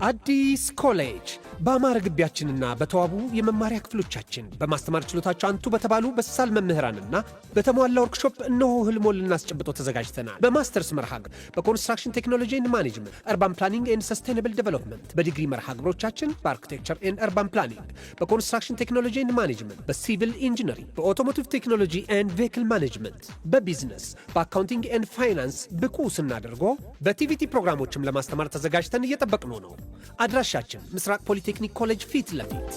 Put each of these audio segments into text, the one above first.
አዲስ ኮሌጅ በአማረ ግቢያችንና በተዋቡ የመማሪያ ክፍሎቻችን በማስተማር ችሎታቸው አንቱ በተባሉ በሳል መምህራንና በተሟላ ወርክሾፕ እነሆ ህልሞን ልናስጨብጦ ተዘጋጅተናል። በማስተርስ መርሃ ግብር በኮንስትራክሽን ቴክኖሎጂ ኤንድ ማኔጅመንት፣ አርባን ፕላኒንግ ኤንድ ሰስቴይነብል ዴቨሎፕመንት፣ በዲግሪ መርሃ ግብሮቻችን በአርኪቴክቸር ኤንድ አርባን ፕላኒንግ፣ በኮንስትራክሽን ቴክኖሎጂ ኤንድ ማኔጅመንት፣ በሲቪል ኢንጂነሪንግ፣ በኦቶሞቲቭ ቴክኖሎጂ ኤንድ ቬሂክል ማኔጅመንት፣ በቢዝነስ፣ በአካውንቲንግ ኤንድ ፋይናንስ ብቁ ስናደርጎ በቲቪቲ ፕሮግራሞችም ለማስተማር ተዘጋጅተን እየጠበቅነው ነው። አድራሻችን ምስራቅ ፖሊቴክኒክ ኮሌጅ ፊት ለፊት።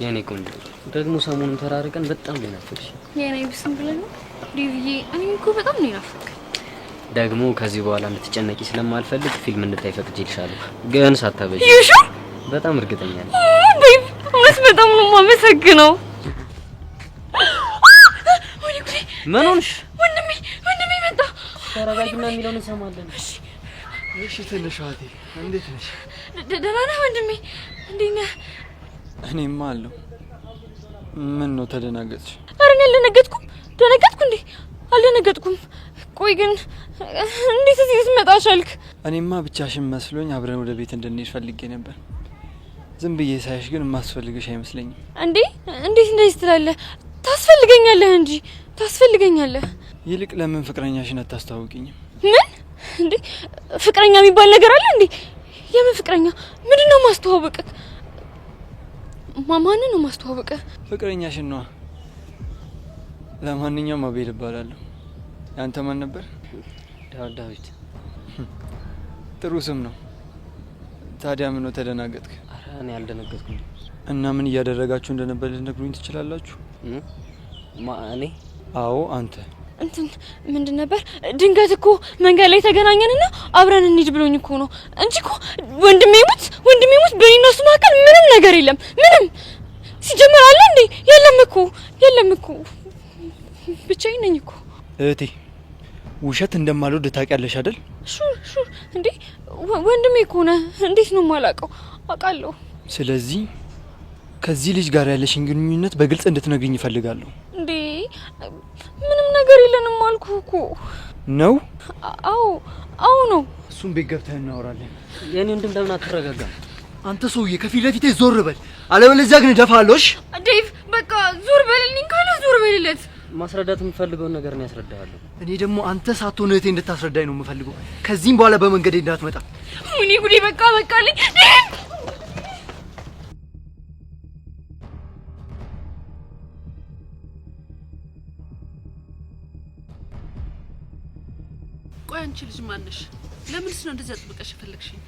የኔ ቆንጆ ደግሞ ሰሞኑን ተራርቀን በጣም ነው ናፍቅሽ። የኔ ብስም ብለህ ነው ዲቪዬ? እኔ እኮ በጣም ነው ናፍቅ። ደግሞ ከዚህ በኋላ እንድትጨነቂ ስለማልፈልግ ፊልም እንድታይ ፈቅጄልሻለሁ፣ ግን ሳታበጂ። ይሹ በጣም እርግጠኛ ነኝ። ቤብ እውነት በጣም ነው የማመሰግነው። ወይኔ ጉዴ! ምን ሆንሽ? ወንድሜ መጣ። ተረጋጊና የሚለውን እንሰማለን። እሺ ትንሽ እህቴ እንዴት ነሽ? ደህና ነህ ወንድሜ? እንዴት ነህ? እኔማ አለሁ። ምን ነው ተደናገጥሽ? ኧረ እኔ አልደነገጥኩም። ደነገጥኩ እንዴ? አልደነገጥኩም። ቆይ ግን እንዴት እዚህ ልትመጣ ቻልክ? እኔማ ብቻሽን መስሎኝ አብረን ወደ ቤት እንድንሄድ ፈልጌ ነበር። ዝም ብዬ ሳይሽ ግን የማስፈልግሽ አይመስለኝም። እንዴ እንዴት እንደዚህ ትላለህ? ታስፈልገኛለህ እንጂ ታስፈልገኛለህ። ይልቅ ለምን ፍቅረኛሽን አታስተዋውቂኝም? ምን እንዴ? ፍቅረኛ የሚባል ነገር አለ እንዴ? የምን ፍቅረኛ? ምንድነው ማስተዋወቅክ? ማማንን ነው ማስተዋወቅህ? ፍቅረኛሽን ነዋ። ለማንኛውም አቤል እባላለሁ። ያንተ ማን ነበር? ዳዊት። ጥሩ ስም ነው። ታዲያ ምን ነው ተደናገጥክ? ኧረ እኔ አልደነገጥኩም። እና ምን እያደረጋችሁ እንደነበር ልትነግሩኝ ትችላላችሁ? እኔ? አዎ አንተ። እንትን ምንድን ነበር? ድንገት እኮ መንገድ ላይ ተገናኘንና አብረን እንሂድ ብሎኝ እኮ ነው እንጂ እኮ ወንድሜ ሙት በእኔና እሱ መካከል ምንም ነገር የለም። ምንም ሲጀመር አለ እንዴ? የለም እኮ ብቻዬን ነኝ እኮ። እህቴ ውሸት እንደማልወድ ታውቂያለሽ አይደል? ሹር እንዴ ወንድሜ እኮ ነህ። እንዴት ነው የማላውቀው? አውቃለሁ። ስለዚህ ከዚህ ልጅ ጋር ያለሽን ግንኙነት በግልጽ እንድትነግሪኝ እፈልጋለሁ። እንዴ ምንም ነገር የለንም አልኩህ እኮ ነው። አዎ ነው። እሱም ቤት ገብተን እናወራለን። የኔ ወንድም ለምን አትረጋጋም? አንተ ሰውዬ ከፊት ለፊቴ ዞር በል፣ አለበለዚያ ግን እደፋለሽ። ዴቭ በቃ ዞር በልልኝ ካለ ዞር በልለት። ማስረዳት የምፈልገውን ነገር ነው ያስረዳሃለሁ። እኔ ደግሞ አንተ ሳትሆን እህቴ እንድታስረዳኝ ነው የምፈልገው። ከዚህም በኋላ በመንገዴ እንዳትመጣ። ወይኔ ጉዴ! በቃልኝ። ቆይ አንቺ ልጅ ማነሽ? ለምንስ ነው እንደዚህ አጥብቀሽ የፈለግሽኝ?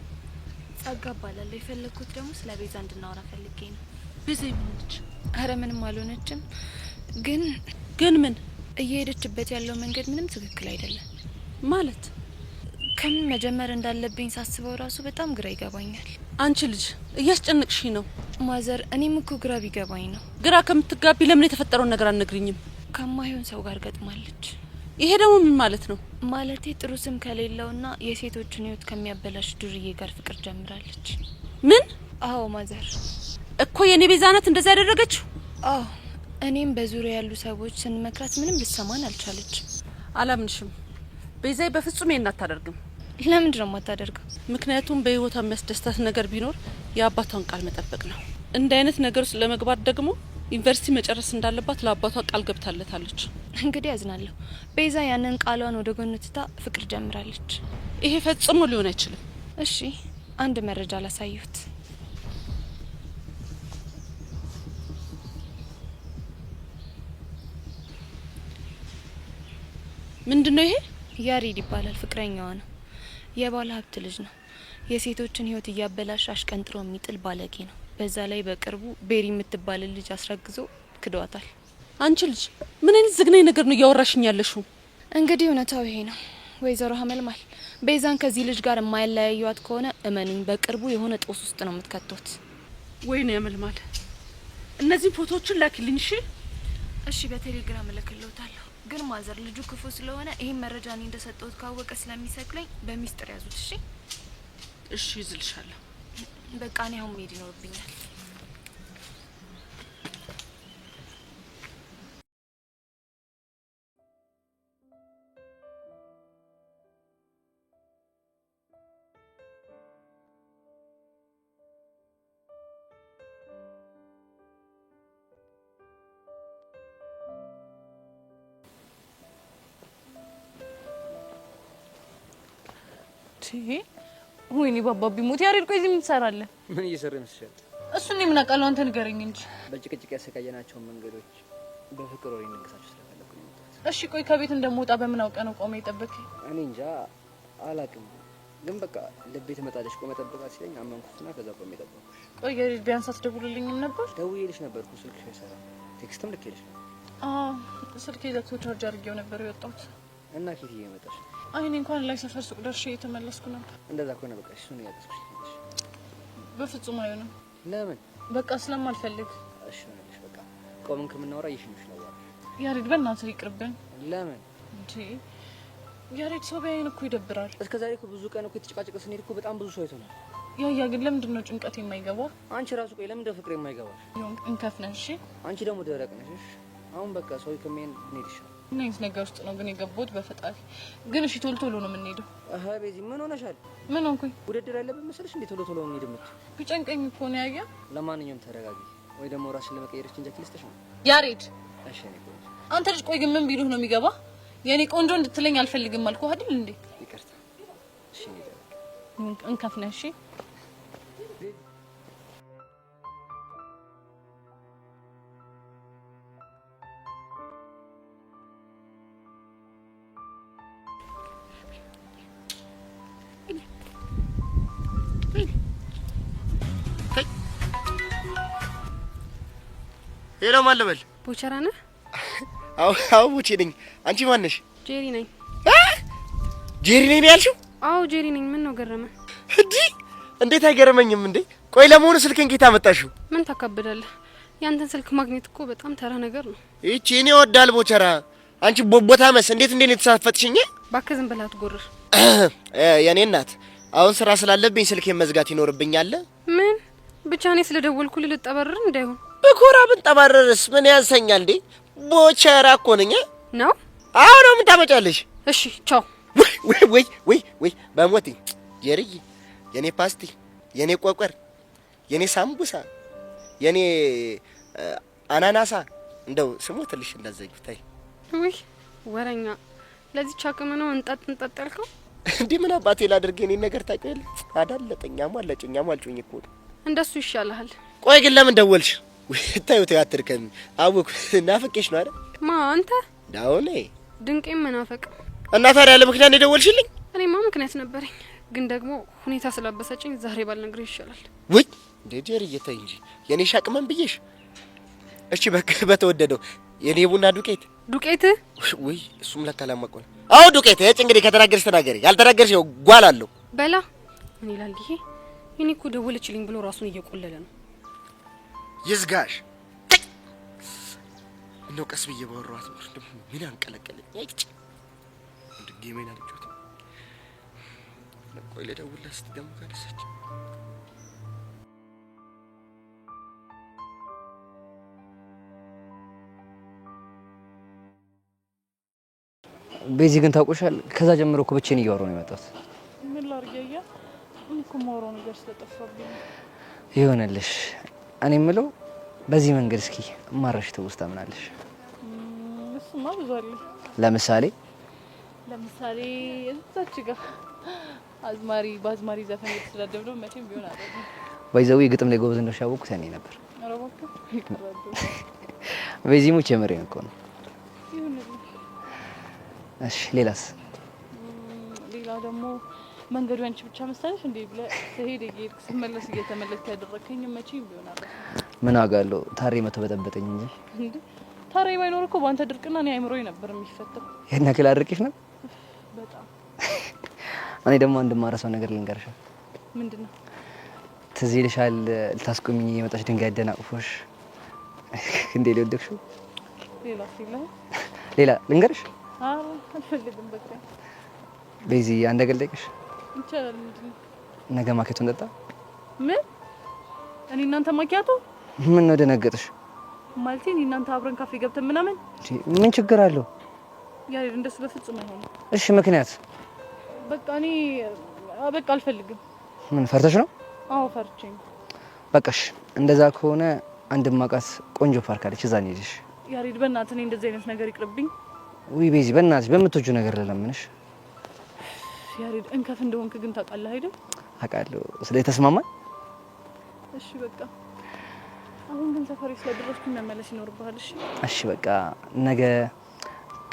ጸጋ እባላለሁ። የፈለግኩት ደግሞ ስለ ቤዛ እንድናወራ ፈልጌ ነው። ቤዛ ምን ነች? አረ ምንም አልሆነችም። ግን ምን እየሄደችበት ያለው መንገድ ምንም ትክክል አይደለም። ማለት ከምን መጀመር እንዳለብኝ ሳስበው ራሱ በጣም ግራ ይገባኛል። አንቺ ልጅ እያስጨነቅሽኝ ነው። ማዘር፣ እኔም እኮ ግራ ቢገባኝ ነው። ግራ ከምትጋቢ ለምን የተፈጠረውን ነገር አልነግሪኝም? ከማይሆን ሰው ጋር ገጥማለች። ይሄ ደግሞ ምን ማለት ነው? ማለቴ ጥሩ ስም ከሌለውና የሴቶችን ህይወት ከሚያበላሽ ዱርዬ ጋር ፍቅር ጀምራለች። ምን? አዎ ማዘር። እኮ የኔ ቤዛ ናት እንደዛ ያደረገችው? አዎ። እኔም በዙሪያ ያሉ ሰዎች ስንመክራት ምንም ልትሰማን አልቻለች። አላምንሽም። ቤዛይ በፍጹም ይሄን አታደርግም። ለምንድን ነው የማታደርገው? ምክንያቱም በህይወቷ የሚያስደስታት ነገር ቢኖር የአባቷን ቃል መጠበቅ ነው። እንደ አይነት ነገር ውስጥ ለመግባት ደግሞ ዩኒቨርሲቲ መጨረስ እንዳለባት ለአባቷ ቃል ገብታለታለች። እንግዲህ ያዝናለሁ። ቤዛ ያንን ቃሏን ወደ ጎን ትታ ፍቅር ጀምራለች። ይሄ ፈጽሞ ሊሆን አይችልም። እሺ አንድ መረጃ ላሳዩት። ምንድነው ይሄ? ያሬድ ይባላል። ፍቅረኛዋ ነው። የባለ ሀብት ልጅ ነው። የሴቶችን ህይወት እያበላሽ አሽቀንጥሮ የሚጥል ባለጌ ነው። በዛ ላይ በቅርቡ ቤሪ የምትባል ልጅ አስረግዞ ክዷታል። አንቺ ልጅ ምን አይነት ዝግናኝ ነገር ነው እያወራሽኝ ያለሽው? እንግዲህ እውነታው ይሄ ነው። ወይዘሮ ሀመልማል ቤዛን ከዚህ ልጅ ጋር የማይለያዩት ከሆነ እመኑኝ በቅርቡ የሆነ ጦስ ውስጥ ነው የምትከቶት። ወይኔ ሀመልማል እነዚህ ፎቶዎችን ላኪልኝ እሺ። እሺ በቴሌግራም እልክልዎታለሁ። ግን ማዘር ልጁ ክፉ ስለሆነ ይሄን መረጃ እኔ እንደሰጠሁት ካወቀ ስለሚሰቅለኝ በሚስጥር ያዙት። እሺ እሺ ይዝልሻለሁ። በቃ እኔ አሁን መሄድ ይኖርብኛል። ወይኔ ባባ ቢሞት ያሬድ፣ ቆይ እዚህ ምን ትሰራለህ? ምን እየሰራህ መስሻል? እሱን ምን አውቃለሁ፣ አንተ ንገረኝ እንጂ። በጭቅጭቅ ያሰቃየናቸው መንገዶች በፍቅር ወሬ እንንገሳቸው ስለፈለኩ ነው። እሺ ቆይ ከቤት እንደምወጣ በምን አውቀህ ነው ቆመህ የጠበቅኝ? እኔ እንጃ አላውቅም፣ ግን በቃ ልቤ ትመጣለች ቆመ ጠብቃት ሲለኝ አመንኩትና ከዛ ቆሜ ጠበቅኩሽ። ቆይ ያሬድ ቢያንስ አትደውልልኝም ነበር? ደውዬልሽ ነበርኩ፣ ስልክሽ አይሰራም። ቴክስትም ልኬልሽ ነበር። ስልኬ ዘግቶ ቻርጅ አድርጌው ነበር የወጣሁት። እና ኬት እየመጣሽ? አይ እኔ እንኳን ላይ ሰፈር ሱቅ ደርሼ እየተመለስኩ ነበር። እንደዛ ከሆነ በቃ እሱን ያጥስኩሽ። በፍጹም አይሆንም። ለምን? በቃ ስለማልፈልግ። እሺ ነሽ በቃ ቆምን ከምናወራ ይሽንሽ ነው ያሬድ፣ በእናትህ ይቅርብን። ለምን እንዴ ያሬድ፣ ሰው ቢያየን እኮ ይደብራል። እስከዛሬ እኮ ብዙ ቀን እኮ የተጨቃጨቀ ስንሄድ እኮ በጣም ብዙ ሰው አይቶናል። ያ ግን ለምንድን ነው ጭንቀት የማይገባው? አንቺ ራሱ ቆይ ለምን ፍቅር የማይገባሽ? እንከፍ ነሽ። እሺ አንቺ ደግሞ ደረቅ ነሽ። አሁን በቃ ሰው ከመን እንሄድ ይሻላል። ምን አይነት ነገር ውስጥ ነው ግን የገባሁት? በፈጣሪ ግን እሺ ቶሎ ቶሎ ነው የምንሄደው። ቤዚ ምን ሆነሻል? ምን ሆንኩኝ? ውድድር ያለብን መሰለሽ እንዴ? ቶሎ ቶሎ እንሂድ የምትይው? ቢጨንቀኝ እኮ ነው ያያ። ለማንኛውም ተረጋጊ፣ ወይ ደግሞ ራስሽን ለመቀየር እንጂ ልስተሽ ነው ያሬድ። እሺ እኔ ቆይ አንተ ልጅ ቆይ ግን ምን ቢሉህ ነው የሚገባ? የኔ ቆንጆ እንድትለኝ አልፈልግም አልኩህ አይደል እንዴ? ይቅርታ። እሺ እንከፍ ነሽ። እሺ ሄሎ ማን ልበል? ቦቸራ ነህ? አዎ ቦቼ ነኝ። አንቺ ማን ነሽ? ጄሪ ነኝ። ጄሪ ነኝ ያልሽው? አዎ ጄሪ ነኝ። ምን ነው ገረመ? እንዴት አይገርመኝም እንዴ? ቆይ ለመሆኑ ስልኬን ጌታ መጣሽው? ምን ታካብዳለህ? ያንተን ስልክ ማግኘት እኮ በጣም ተራ ነገር ነው። እቺ እኔ ወዳል ቦቸራ። አንቺ ቦቦታ መስ እንዴት ነው የተሳፈጥሽኝ? እባክህ ዝም ብለህ አትጎርር። የኔ እናት አሁን ስራ ስላለብኝ ስልኬን መዝጋት ይኖርብኛል። ምን ብቻ እኔ ስለደወልኩልህ ልጠበርር እንዳይሆን። በኮራ ብንጠባረርስ ምን ያንሰኛል እንዴ? ቦቸራ እኮ ነኝ ነው። አዎ ነው። ምን ታመጫለሽ? እሺ ቻው። ወይ በሞቴ ጄሪዬ፣ የኔ ፓስቲ፣ የኔ ቆቆር፣ የኔ ሳምቡሳ፣ የኔ አናናሳ እንደው ስሞትልሽ እንዳዘጊው ታይ። ወይ ወረኛ፣ ለዚህ ቻክም ነው እንጣጥ ያልከው እንዴ? ምን አባቴ ላድርግ? የኔን ነገር ታውቂያለሽ። አዳለጠኛም አለጭኛም አልጮኝ እኮ እንደሱ ይሻልሃል። ቆይ ግን ለምን ደወልሽ? ታዩ ቲያትር ከሚ አወኩ ናፍቄሽ ነው አይደል? ማ አንተ ዳውኔ ድንቄም መናፈቅ እና ታዲያ ለምክንያት የደወልሽልኝ? እኔማ ምክንያት ነበረኝ፣ ግን ደግሞ ሁኔታ ስላበሰጨኝ ዛሬ ባልነግርህ ይሻላል። ወይ እንዴ ጄሪዬ ተይ እንጂ የኔ ሻቅመን ብዬሽ። እሺ በቃ በተወደደው የኔ ቡና ዱቄት ወይ እሱም ለካ ላማቆል። አዎ ዱቄት እጭ እንግዲህ ከተናገርሽ ተናገሪ፣ ያልተናገርሽ ጓላለሁ በላ። ምን ይላል ይሄ? እኔ እኮ ደወለችልኝ ብሎ ራሱን እየቆለለ ነው። ይዝጋሽ። እንደው ቀስ ብዬ ባወራኋት ነው ደግሞ ምን አንቀለቀለኝ። አይጭ ጌሜን አልጮት። ቆይ ልደውልላት እስቲ ደግሞ ካነሳች። ቤዚ ግን ታውቁሻል፣ ከዛ ጀምሮ እኮ ብቻዬን እያወራሁ ነው የመጣሁት። ምን ላርገያ? እኮ ማውራው ነገር ስለጠፋብኝ ይሆነልሽ። እኔ የምለው በዚህ መንገድ እስኪ ማረሽ ትውስታ ምን አለሽ? እሱማ ብዙ አለ። ለምሳሌ እዛች ጋር በአዝማሪ ዘፈን የተሰዳደብ ነው መቼም ቢሆን አይደለም። ወይዘው ግጥም ላይ ጎበዝ እንደሆንሽ ያወቅኩት ያኔ ነበር። ኧረ እባክህ ይቀራሉ። በዚህ ሙች የምሬን እኮ ነው። እሺ ሌላስ? ሌላ ደግሞ መንገዱ አንቺ ብቻ መሰለሽ እንዴ ብለህ ትሄድ እየሄድክ ስትመለስ እየተመለስክ ያደረከኝ መቼም ቢሆን አይደለም። ምን አውቃለሁ ታሬ መቶ በጠበጠኝ እንጂ እንዴ ታሬ ባይኖር እኮ ባንተ ድርቅና እኔ አይምሮዬ ነበር የሚፈተው። የና ከላ አድርቄሽ ነው በጣም። እኔ ደግሞ አንድ ማረሳው ነገር ልንገርሽ። ምንድነው? ትዝ ይልሻል ልታስቆሚኝ የመጣሽ ድንጋይ አደናቅፎሽ እንዴ ሊወደቅሽው? ሌላ ልንገርሽ? አልፈልግም በቃ። ቤዚ አንድ ነገር ልጠይቅሽ? ይቻላል። ነገ ማኪያቶ እንጠጣ? ምን? እኔ እናንተ ማኪያቶ? ምን ነው ደነገጥሽ? ማለቴ እኔ እናንተ አብረን ካፌ ገብተን ምናምን? ምን ችግር አለው? ያሬድ እንደሱ በፍጹም አይሆንም። እሺ ምክንያት? በቃ እኔ በቃ አልፈልግም። ምን ፈርተሽ ነው? አዎ ፈርቼ ነው። በቃሽ እንደዛ ከሆነ አንድ ማቃት ቆንጆ ፓርክ አለች፣ እዛ እንሂድሽ። ያሬድ በእናትህ እኔ እንደዚህ አይነት ነገር ይቅርብኝ። ውይ ቤዚ በእናትሽ በምትወጁ ነገር ለለምንሽ። ያሬድ እንከፍ እንደሆንክ ግን ታውቃለህ አይደል? አውቃለሁ። ስለዚህ ተስማማን? እሺ በቃ አሁን ግን ሰፈሬ ስለደረስኩኝ መመለስ ይኖርብሃል። እሺ እሺ በቃ ነገ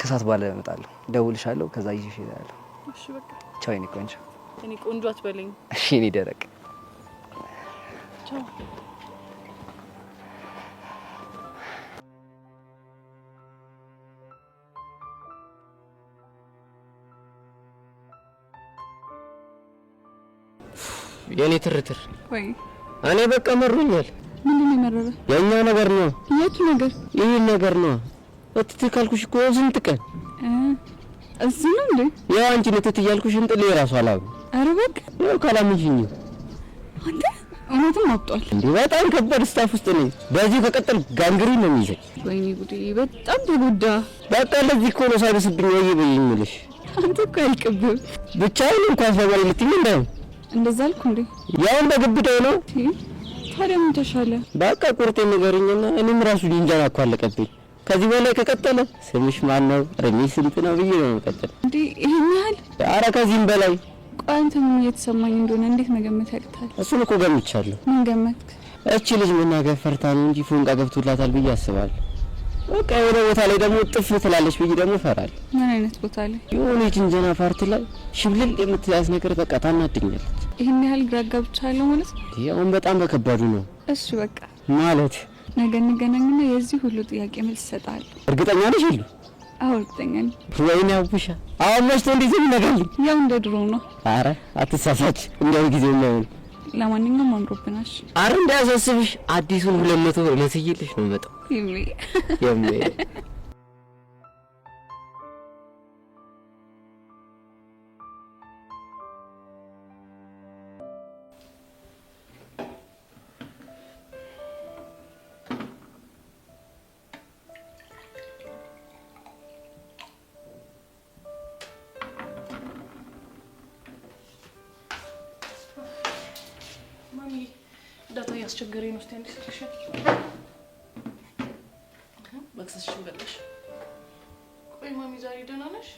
ከሰዓት በኋላ እመጣለሁ፣ ደውልሻለሁ፣ ከዛ ይዤሽ እሄዳለሁ። እሺ በቃ ቻው የኔ ቆንጆ። እኔ ቆንጆ አትበለኝ እሺ እኔ ደረቅ። ቻው። የኔ ትርትር ወይ እኔ በቃ መሮኛል። ምንድን ነው የመረረ? የኛ ነገር ነው። የቱ ነገር? ይሄ ነገር ነው። እትት ካልኩሽ እኮ ስንት ቀን እዚህ ነው እንዴ? ያው አንቺ ነትት እያልኩሽ እንጥል የራሱ አላሉ። ኧረ በቃ ያው ካላምንሽኝ አንተ እውነትም አብጧል እንዴ? በጣም ከባድ ስታፍ ውስጥ ነኝ። በዚህ ከቀጠል ጋንግሪን ነው የሚይዘኝ። ወይኔ ጉዴ በጣም ተጎዳ። በቃ ለዚህ እኮ ነው ሳይበስብኝ ወይ በይኝልሽ። አንተ እኮ አይልቅብህም። ብቻዬን እንኳን ሰበሬ ልትይኝ እንዳይሆን እንደዛ አልኩ እንዴ? ያው በግብዳው ነው። ታዲያ ምን ተሻለ? በቃ ቁርጤን ንገሪኝና እኔም ራሱ ሊንጃና እኮ አለቀብኝ። ከዚህ በላይ ከቀጠለ ስምሽ ማን ነው ረሚ ስንት ነው ብዬ ነው መቀጠል እንዴ? ይሄን ያህል? ኧረ ከዚህም በላይ። ቆይ አንተ ምን እየተሰማኝ እንደሆነ እንዴት መገመት ያቅታል? እሱን እኮ ገምቻለሁ። ምን ገመትክ? እቺ ልጅ መናገር ፈርታ ነው እንጂ ፎንቃ ገብቶላታል ብዬ አስባለሁ። በቃ የሆነ ቦታ ላይ ደግሞ ጥፍ ትላለች ብዬ ደግሞ እፈራለሁ። ምን አይነት ቦታ ላይ? የሆነ ጅንጀና ፓርቲ ላይ ሽብልል የምትያዝ ነገር በቃ ታናድኛለች። ይሄን ያህል ግራ ጋብቻለሁ ማለት ነው? ያውን በጣም በከባዱ ነው። እሺ በቃ ማለት ነገ እንገናኝና የዚህ ሁሉ ጥያቄ መልስ እሰጥሃለሁ። እርግጠኛ ነሽ? ይሉ አዎ እርግጠኛ ነኝ። ወይኔ አቡሻ አሁን መሽቶ እንደዚህ ይነጋልኝ። ያው እንደ ድሮ ነው። አረ አትሳሳች፣ እንደው ጊዜው ነው። ለማንኛውም አምሮብናሽ። አረ እንዳያሳስብሽ አዲሱን 200 ብር መስይልሽ ነው መጣው የሜ ዳታ ያስቸገረኝ ነው። እስቲ አንዴ ስልክሽ መክሰስሽን በላሽ? ቆይ ማሚ ዛሬ ደህና ነሽ?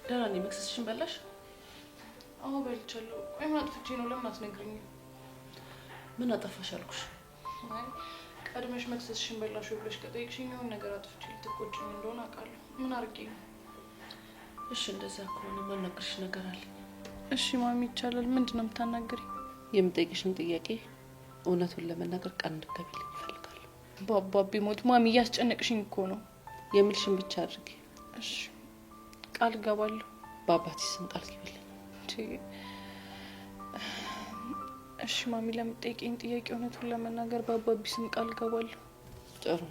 ደህና ነኝ። መክሰስሽን በላሽ? አዎ በልቻለሁ። ቆይ ምን አጥፍቼ ነው? ለምን አትነግሪኝም? ምን አጠፋሽ አልኩሽ? አይ ቀድመሽ መክሰስሽን በላሽ ብለሽ ከጠየቅሽኝ የሆነ ነገር አጥፍቼ ልትቆጪኝ እንደሆነ አውቃለሁ። ምን አድርጌ ነው? እሺ እንደዛ ከሆነ ማናገርሽ ነገር አለ። እሺ ማሚ ይቻላል። ምንድን ነው የምታናግሪኝ? የምጠይቅሽን ጥያቄ እውነቱን ለመናገር ቃል እንድትገቢልኝ እፈልጋለሁ። በአባቢ ሞት ማሚ እያስጨነቅሽኝ እኮ ነው። የምልሽን ብቻ አድርጊ እሺ? ቃል እገባለሁ። በአባቴ ስም ቃል ግቢልኝ። እሺ ማሚ ለምትጠይቀኝ ጥያቄ እውነቱን ለመናገር በአባቢ ስም ቃል እገባለሁ። ጥሩ።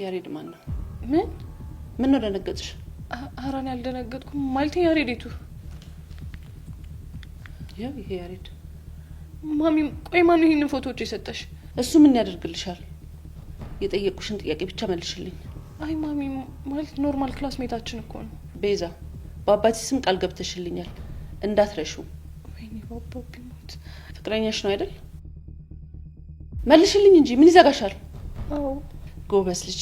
ያሬድ ማን ነው? ምን ነው ደነገጥሽ? ኧረ እኔ አልደነገጥኩም። ማለቴ ያሬዴቱ ያው ይሄ ያሬድ ማሚ። ቆይ ማን ነው ይሄንን ፎቶዎች የሰጠሽ? እሱ ምን ያደርግልሻል? የጠየቁሽን ጥያቄ ብቻ መልሽልኝ። አይ ማሚ ማለት ኖርማል ክላስሜታችን እኮ ነው። ቤዛ በአባቴ ስም ቃል ገብተሽልኛል እንዳትረሺው። ወይኔ ባባቢ ሞት። ፍቅረኛሽ ነው አይደል? መልሽልኝ እንጂ ምን ይዘጋሻል? አዎ ጎበዝ ልጅ።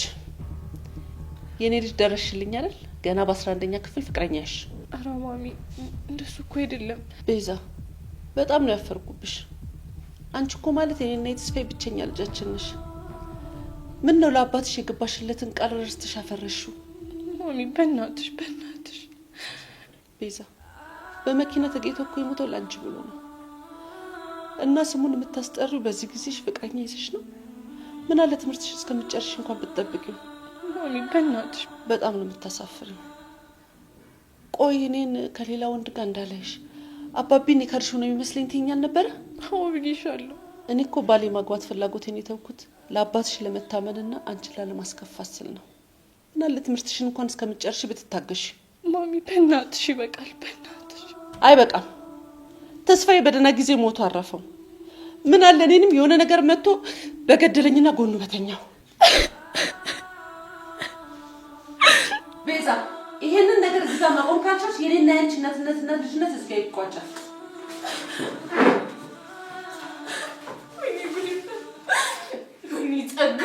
የኔ ልጅ ደረሽልኝ አይደል? ገና በ11ኛ ክፍል ፍቅረኛሽ። ኧረ ማሚ እንደሱ እኮ አይደለም። ቤዛ በጣም ነው ያፈርኩብሽ። አንቺ እኮ ማለት የኔና የተስፋዬ ብቸኛ ልጃችን ነሽ። ምን ነው ለአባትሽ የገባሽለትን ቃል ረስተሽ አፈረሽው? ማሚ በእናትሽ በእናትሽ። ቤዛ በመኪና ተገይቶ እኮ የሞተው ላንቺ ብሎ ነው። እና ስሙን የምታስጠሪው በዚህ ጊዜሽ ፍቅረኛ ይዘሽ ነው? ምን አለ ትምህርትሽ እስከምትጨርሽ እንኳን ብትጠብቂው። ማሚ በእናትሽ በጣም ነው የምታሳፍሪው። ቆይ እኔን ከሌላ ወንድ ጋር እንዳላይሽ አባቢን የካድሽው ነው የሚመስለኝ ትይኛል ነበረ? አዎ ብዬሻለሁ። እኔ እኮ ባሌ ማግባት ፍላጎቴን የተውኩት ለአባትሽ ለመታመንና አንቺን ላለማስከፋት ስል ነው። እና ለትምህርትሽን እንኳን እስከምትጨርሺ ብትታገሽ። ማሚ በእናትሽ ይበቃል፣ በእናትሽ። አይበቃም። ተስፋዬ በደህና ጊዜ ሞቶ አረፈው። ምን አለ እኔንም የሆነ ነገር መጥቶ በገደለኝና ጎኑ በተኛው። ቤዛ ይሄንን ነገር እዚህ ጋር ማቆም ካልቻልሽ የኔና ያንቺ እናትነትና ልጅነት እዚህ ጋር ይቋጫል። ጸጋ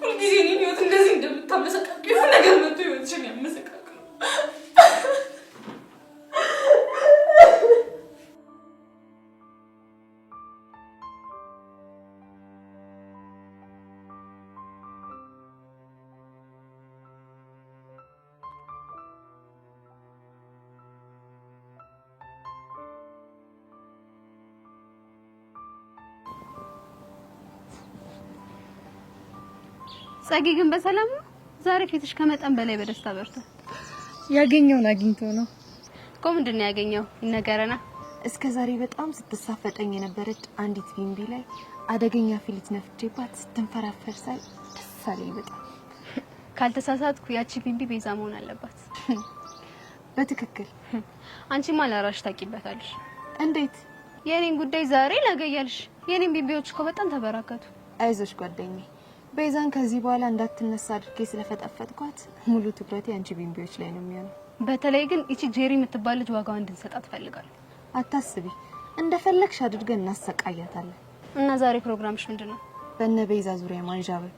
ሁልጊዜ እኔን ህይወት እንደዚህ እንደምታመሰቃቅ የሆነ ነገር መጥቶ ህይወትሽን ያመሰቃቅ። ጸጊ ግን በሰላም ነው? ዛሬ ፊትሽ ከመጠን በላይ በደስታ በርቷል። ያገኘውን አግኝቶ ነው እኮ። ምንድን ነው ያገኘው? ይነገረና። እስከ ዛሬ በጣም ስትሳፈጠኝ የነበረች አንዲት ቢምቢ ላይ አደገኛ ፊሊት ነፍቼባት ስትንፈራፈር ሳይ ደስ አለኝ በጣም። ካልተሳሳትኩ ያቺ ቢምቢ ቤዛ መሆን አለባት። በትክክል። አንቺማ ለራስሽ ታቂበታለሽ። እንዴት? የኔን ጉዳይ ዛሬ ነገያልሽ። የኔን ቢምቢዎች እኮ በጣም ተበራከቱ። አይዞሽ ጓደኛዬ፣ ቤዛን ከዚህ በኋላ እንዳትነሳ አድርጌ ስለፈጠፈጥኳት ሙሉ ትኩረቴ አንቺ ቢምቢዎች ላይ ነው የሚሆነው። በተለይ ግን እቺ ጄሪ የምትባል ልጅ ዋጋዋን እንድንሰጣት ፈልጋለሁ። አታስቢ፣ እንደፈለግሽ አድርገን እናሰቃያታለን። እና ዛሬ ፕሮግራምሽ ምንድነው? በእነ ቤዛ ዙሪያ ማንዣበብ፣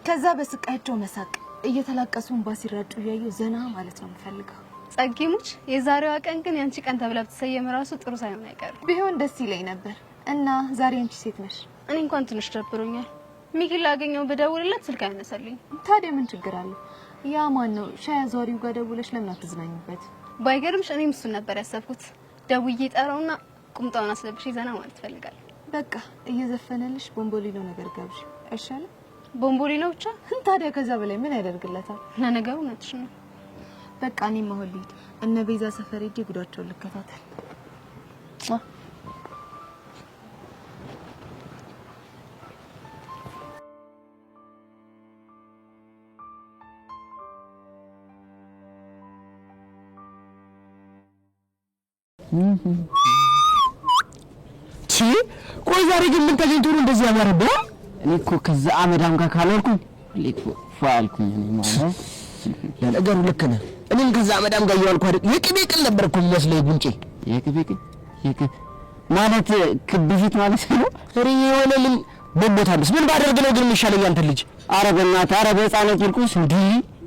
ከዛ በስቃያቸው መሳቅ፣ እየተላቀሱ እንባ ሲራጩ እያየሁ ዘና ማለት ነው የምፈልገው። ጸጊሙች፣ የዛሬዋ ቀን ግን ያንቺ ቀን ተብላ ብትሰየም ራሱ ጥሩ ሳይሆን አይቀርም። ቢሆን ደስ ይለኝ ነበር። እና ዛሬ አንቺ ሴት ነሽ? እኔ እንኳን ትንሽ ደብሮኛል። ሚኪን ላገኘው ብደውልለት ስልክ አይነሳልኝ። ታዲያ ምን ችግር አለው? ያ ማን ነው? ሻይ አዟሪው ጋር ደውለሽ ለምን አትዝናኙበት? ባይገርምሽ እኔም እሱን ነበር ያሰብኩት። ደውዬ ጠራውና ቁምጣውን አስለብሽ ዘና ማለት ፈልጋለሁ። በቃ እየዘፈነልሽ ቦምቦሊኖ ነገር ጋብዥ አይሻልም? ቦምቦሊኖ ብቻ? ታዲያ ከዛ በላይ ምን ያደርግለታል? ለነገሩ ነጥሽ ነው። በቃ እኔም አሁን ልሂድ። እነ ቤዛ ሰፈር ሄጄ ጉዳቸውን ልከታተል። ቆይ ዛሬ ግን ምን ተገኝቶ ነው እንደዚህ ያማረብህ? እኔ እኮ ከዛ አመዳም ጋር ካልወርኩኝ ልክ ፋልኩኝ። እኔ ማለት ለነገሩ ልክ ነህ። እኔም ከዛ አመዳም ጋር እያልኩ አይደል? የቅቤ ቅል ነበር እኮ የሚመስለኝ ጉንጬ። የቅቤ ቅል ማለት ክብ ፊት ማለት ነው። ኧረ የሆነ ምን ቦቦታለስ ምን ባደርግ ነው ግን የሚሻለኝ? አንተ ልጅ ኧረ በእናትህ ኧረ በህፃነት ይልቁስ እንዲህ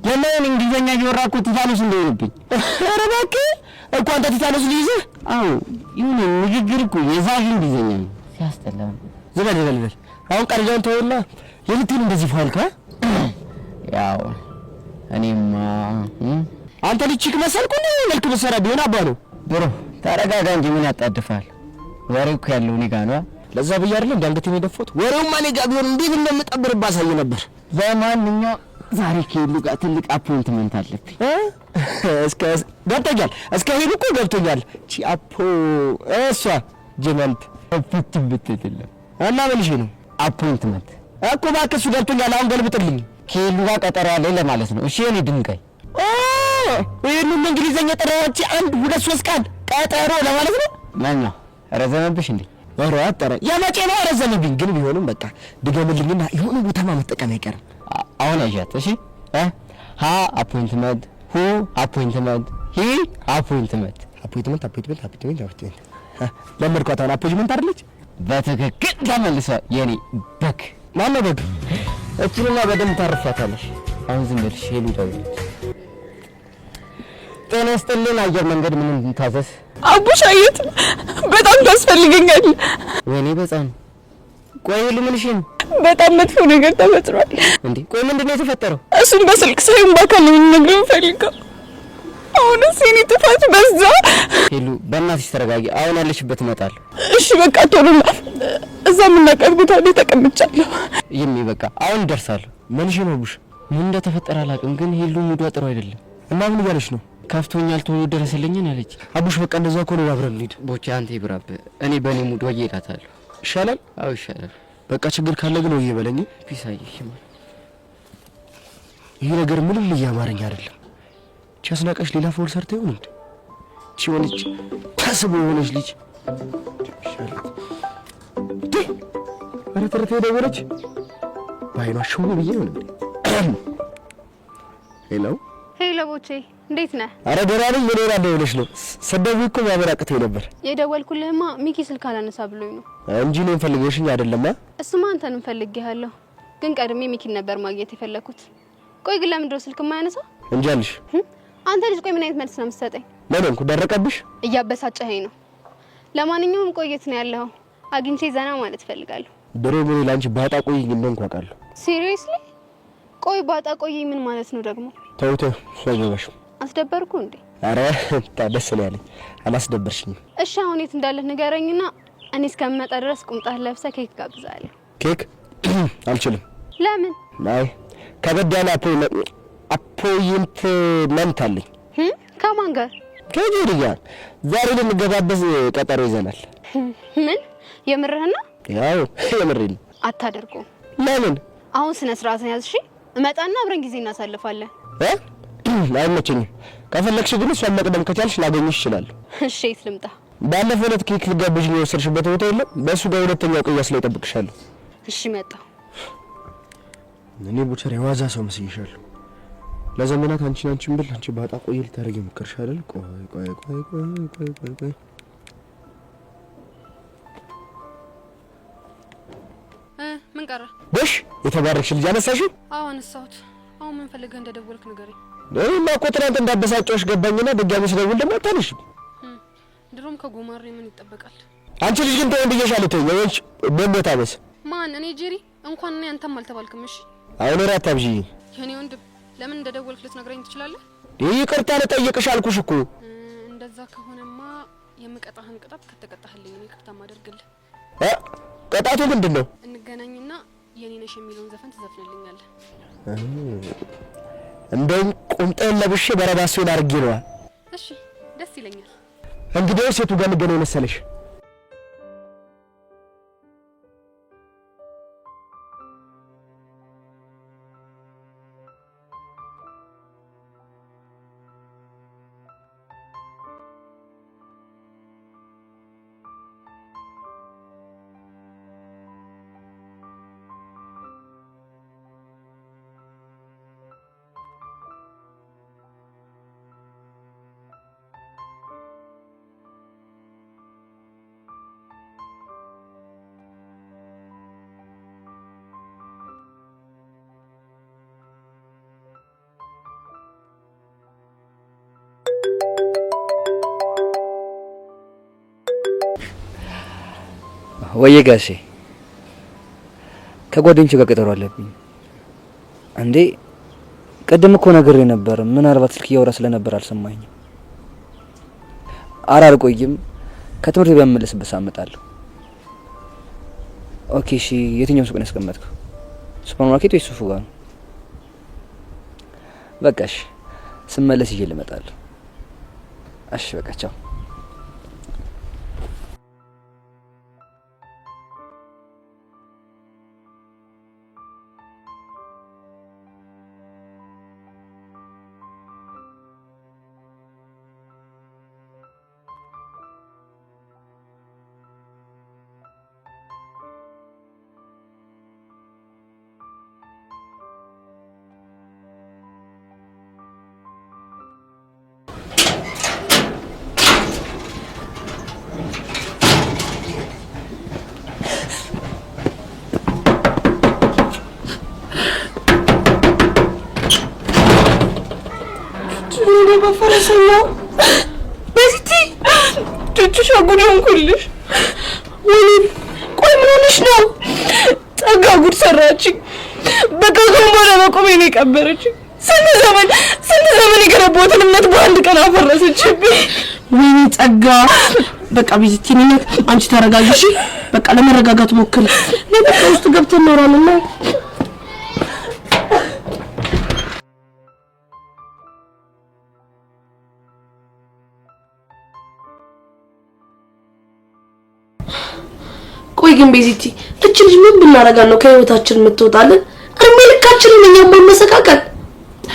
የለውን እንግሊዘኛ እየወራኩ ቲታኖስ እንደሆነብኝ። ኧረ እባክህ እኮ አንተ ቲታኖስ ልይዝህ? አዎ ይሁን ንግግር እኮ የዛዥ እንግሊዘኛ ነው። ሲያስጠላ ዝበል አሁን ቀርጃውን ተውና የምትል እንደዚህ ፋልካ ያው እኔማ አንተ ልጅክ መሰልኩ ነው መልክ መሰራ ቢሆን አባ ነው። ብሮ ተረጋጋ እንጂ ምን ያጣድፋል? ወሬው እኮ ያለው እኔ ጋር ነው። ለዛ ብዬ አይደል እንዳንገቴን የደፎት። ወሬውማ እኔ ጋር ቢሆን እንዴት እንደምጠብር ባሳይ ነበር። ለማንኛውም ዛሬ ከሄሉ ጋር ትልቅ አፖይንትመንት አለብኝ። እስከ ገብቶኛል። እስከ ሄሉ እኮ ገብቶኛል። ቺ አፖ እሷ ጀመንት ፍትብትልለ እና መልሽ ነው አፖይንትመንት እኮ እባክህ እሱ ገብቶኛል። አሁን ገልብጥልኝ። ከሄሉ ጋር ቀጠሮ አለኝ ለማለት ነው። እሺ እኔ ድንጋይ ይሄን እንግሊዘኛ ጠራዎች 1 2 3 ቀን ቀጠሮ ለማለት ነው። ማኛ ረዘመብሽ እንዴ? ወራ አጠረ ያመጨ ነው ረዘመብኝ። ግን ቢሆንም በቃ ድገምልኝና የሆነ ቦታ መጠቀም አይቀርም። አሁን አይሻት እሺ ሀ አፖይንትመንት ሁ አፖይንትመንት ሂ አፖይንትመንት ለመድኳት። አሁን አፖይንትመንት አይደለች? በትክክል ተመልሷ። የኔ በግ ማነው በግ? እቺንማ በደንብ ታርፋታለሽ። አሁን ዝም ብለሽ ሄሉ ደውለሽ ጤና ይስጥልን አየር መንገድ ምን እንታዘዝ? አቡሻየት በጣም ታስፈልገኛል። ወይኔ በጣም ቆይ ሄሉ ምንሽን? በጣም መጥፎ ነገር ተፈጥሯል። እንዴ ቆይ ምንድነው የተፈጠረው? እሱን በስልክ ሳይሆን በአካል ነው የምነግርህ ፈልገው። አሁንስ የኔ ጥፋት በዛ። ሄሉ በእናትሽ ተረጋጊ። አሁን ያለሽበት እመጣለሁ። እሺ በቃ ቶሎ እዛ የምናውቃት ቦታ ላይ ተቀምጫለሁ። ይሄም በቃ አሁን ደርሳለሁ። ምንሽ ነው ቡሽ? ምን እንደተፈጠረ አላውቅም፣ ግን ሄሉ ሙዷ ጥሩ አይደለም። እና ምን እያለሽ ነው? ከፍቶኛል ቶሎ ደረሰልኝን አለች። አቡሽ በቃ እንደዛ ከሆነ አብረን እንሂድ። ቦቼ አንተ ይብራብ። እኔ በእኔ ሙድ ወይ እላታለሁ። ይሻላል? አዎ ይሻላል። በቃ ችግር ካለ ግን ወይ በለኝ። ፒስ አየሽ። ይሄ ነገር ምንም እያማረኝ አይደለም። ቻስናቀሽ ሌላ ፎል ሰርተ ይሆን እንዴ? ቺወልች ታስቦ የሆነች ልጅ ይሻላል። አረ ተረተ ደወለች። ባይኗ ሾው ብዬ ነው እንዴ? ሄሎ ሄሎ ቦቼ እንዴት ነህ? አረ ደህና ነኝ። ምን ሆነ ደውለሽ ነው? ሰደቡ እኮ ማበራቀቴ ነበር። የደወልኩልህማ ሚኪ ስልክ አላነሳ ብሎኝ ነው እንጂ ነው ፈልገሽኝ አይደለም? እሱማ አንተንም ፈልጌሃለሁ፣ ግን ቀድሜ ሚኪን ነበር ማግኘት የፈለኩት። ቆይ ግን ለምን ድሮ ስልክ የማያነሳ? እንጃልሽ። አንተ ልጅ ቆይ ምን አይነት መልስ ነው የምትሰጠኝ? ለምን እኮ ደረቀብሽ? እያበሳጨኸኝ ነው። ለማንኛውም ቆየት ነው ያለው፣ አግኝቼ ዘና ማለት ፈልጋለሁ። ድሮ ምን ላንቺ ባጣ ቆይኝ እንደሆንኩ አውቃለሁ። ሲሪየስሊ? ቆይ ባጣ ቆይኝ ምን ማለት ነው ደግሞ? ተውተ ሶዘበሽ አስደበርኩ እንዴ? አረ ታደስ ነው ያለኝ። አላስደበርሽኝም። እሺ አሁን የት እንዳለህ ንገረኝና እኔ እስከምመጣ ድረስ ቁምጣህ ለብሰህ ኬክ ጋብዛለሁ። ኬክ አልችልም። ለምን? አይ ከበድ ያለ አፖይንትመንት አለኝ። ከማን ጋር? ከጄሪ ጋር ዛሬ ልንገባበዝ ቀጠሮ ይዘናል። ምን የምርህና? ያው የምሬን። አታደርገውም። ለምን? አሁን ስነ ስርዓትን ያዝ። እሺ እመጣና አብረን ጊዜ እናሳልፋለን። አይመቸኝም። ከፈለግሽ ግን እሷን መቅደም ከቻልሽ ላገኝሽ ይችላል። እሺ የት ልምጣ? ባለፈው ዕለት ኬክ ልጋብዥኝ የወሰድሽበት ቦታ የለም? በእሱ ጋር ሁለተኛው ቅያስ ላይ እጠብቅሻለሁ። እሺ መጣሁ። እኔ ቡቸር የዋዛ ሰው መስይሻለሁ። ለዘመናት አንቺን ብል አንቺ ባጣ ቆይ ልታረጊ ሞከርሽ አይደል? ቆይ ምን ቀረ? ጎሽ የተባረክሽ ልጅ አነሳሽው? አዎ አነሳሁት። አሁን ምን ፈልገህ እንደደወልክ ንገረኝ። እኔማ እኮ ትናንት እንዳበሳጨሁሽ ገባኝና ድጋሚ ስደውል ደግሞ አታነሺም። ድሮም ከጎማሬ ምን ይጠበቃል? አንቺ ልጅ ግን ተወን ብዬሻለሁ። ተይኝ ወንጭ በሞታ በስ ማን? እኔ ጄሪ እንኳን እኔ አንተም አልተባልክም። እሺ አሁን ራታ ብጂ የኔ ወንድም ለምን እንደደወልክ ልትነግረኝ ትችላለህ? ይቅርታ ልጠይቅሽ አልኩሽ እኮ። እንደዛ ከሆነማ የምቀጣህን ቅጣት ከተቀጣህልኝ እኔ ይቅርታ ማደርግልህ። ቅጣቱ ምንድነው? እንገናኝና የኔ ነሽ የሚለውን ዘፈን ትዘፍንልኛለህ። እንደውም ቁምጣን ለብሼ በረባሶን አርጌ ነው። እሺ ደስ ይለኛል። እንግዲህ ሴቱ ጋር እንገናኝ መሰለሽ? ወይ ጋሼ ከጓደኞቼ ጋር ቀጠሮ አለብኝ። እንዴ ቀደም እኮ ነግሬ ነበር። ምናልባት ስልክ እያወራ ስለነበር አልሰማኝም። ኧረ አልቆይም። ከትምህርት በመመለስበት አመጣለሁ። ኦኬ እሺ። የትኛው ሱቅ ነው ያስቀመጥከው? ሱፐርማርኬት ወይስ ሱፉ ጋር ነው? በቃ እሺ፣ ስመለስ ይዤ ልመጣለሁ። እሺ በቃ ቻው። በፈረሰኛው በስቲ ጭጭሽ አጉዳን ኩልሽ ወይ ቆይ ምን ሆነሽ ነው? ጸጋ ጉድ ሰራችኝ። በቃ ገንቦላ በቆሜ ነው የቀበረችኝ። ስንት ዘመን የገነባሁትን እምነት በአንድ ቀን አፈረሰችብኝ። ወይኔ ጸጋ። በቃ ቢዝቲ ነኝ። አንቺ ተረጋጊ። በቃ ለመረጋጋት ሞክሪ። ለበቃ ውስጥ ገብተን ኖራለን። ግን ቤዚቲ እቺ ልጅ ምን ብናረጋን ነው ከህይወታችን የምትወጣለን? እርሜ ልካችንን እኛም ማመሰቃቀል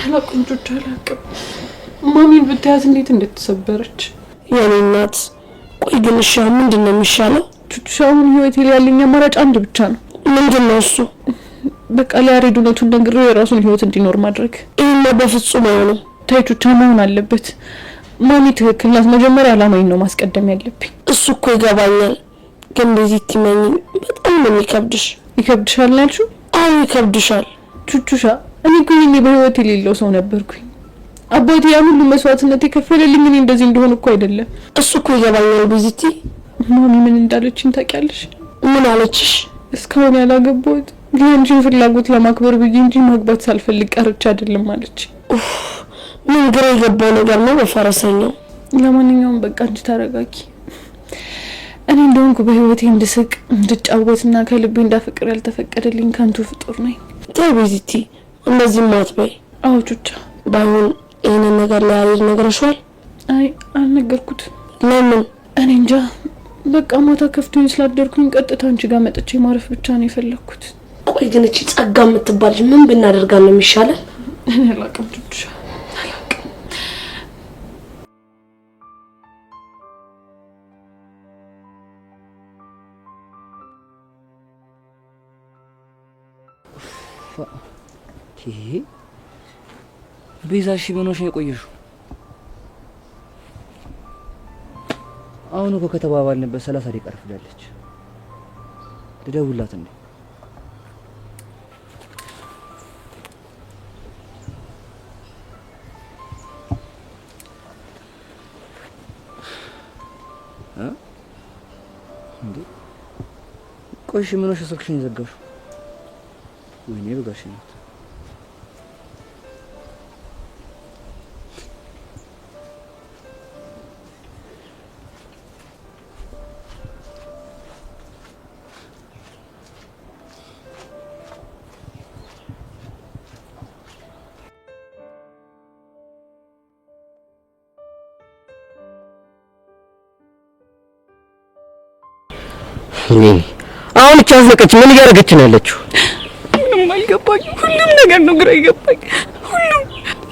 አላቁንጆች አላቀም ማሚን ብታያት እንዴት እንደተሰበረች የኔ እናት። ቆይ ግን እሺ ምንድነው የሚሻለው? ቹቹሻውን ህይወት ያለኝ አማራጭ አንድ ብቻ ነው። ምንድነው እሱ? በቃ ለያሬድ እውነቱን ነግሬው የራሱን ህይወት እንዲኖር ማድረግ። ይሄማ በፍጹም አይሆንም። ታይቹቻ መሆን አለበት። ማሚ ትክክል ናት። መጀመሪያ አላማዬን ነው ማስቀደም ያለብኝ። እሱ እኮ ይገባኛል፣ ግን ቤዚቲ ማኝ በጣም ነው የሚከብድሽ። ይከብድሻል ናልሽው? አዎ ይከብድሻል። ቹቹሻ እኔ እኮ ይሄኔ በህይወት የሌለው ሰው ነበርኩኝ። አባቴ ያን ሁሉ መስዋዕትነት የከፈለልኝ እኔ እንደዚህ እንደሆነ እኮ አይደለም። እሱ እኮ ይገባኛል ቤዚቲ። ማሚ ምን እንዳለችኝ ታውቂያለሽ? ምን አለችሽ? እስካሁን ያላገባሁት የአንቺን ፍላጎት ለማክበር ብዬ እንጂ ማግባት ሳልፈልግ ቀርቼ አይደለም አለች። ምን ግራ የገባው ነገር ነው በፈረሰኛው። ለማንኛውም በቃ አንቺ ተረጋጊ። እኔ እንደሆንኩ በህይወቴ እንድስቅ እንድጫወትና ከልቤ እንዳፈቅር ያልተፈቀደልኝ ከንቱ ፍጡር ነኝ። ተይ ቤዚቲ እንደዚህ ማትበይ። አዎ ቹቻ። ባይሆን ይሄንን ነገር ለያሬድ ነግረሽዋል? አይ አልነገርኩት። ለምን? እኔ እንጃ። በቃ ማታ ከፍቶኝ ስላደርኩኝ ቀጥታ አንቺ ጋር መጥቼ ማረፍ ብቻ ነው የፈለኩት። ቆይ ግን እቺ ጸጋ የምትባል ምን ብናደርጋ ነው የሚሻለው? እኔ አላውቅም ቹቻ አላውቅም። ቤዛሽ ምን ሆነሽ የቆየሽው? አሁን እኮ ከተባባልንበት 30 ደቂቃ ረፍዳለች። ልደውልላት እንዴ? እንዴ ቆይሽ ምን ሆነሽ ስልክሽን ዘጋሽው? ወይኔ በጋሽ ነው። አሁን እቺ አዝለቀች ምን እያደረገች ነው ያለችው? ምንም አልገባኝ። ሁሉም ነገር ነው ግራ ይገባኝ። ሁሉም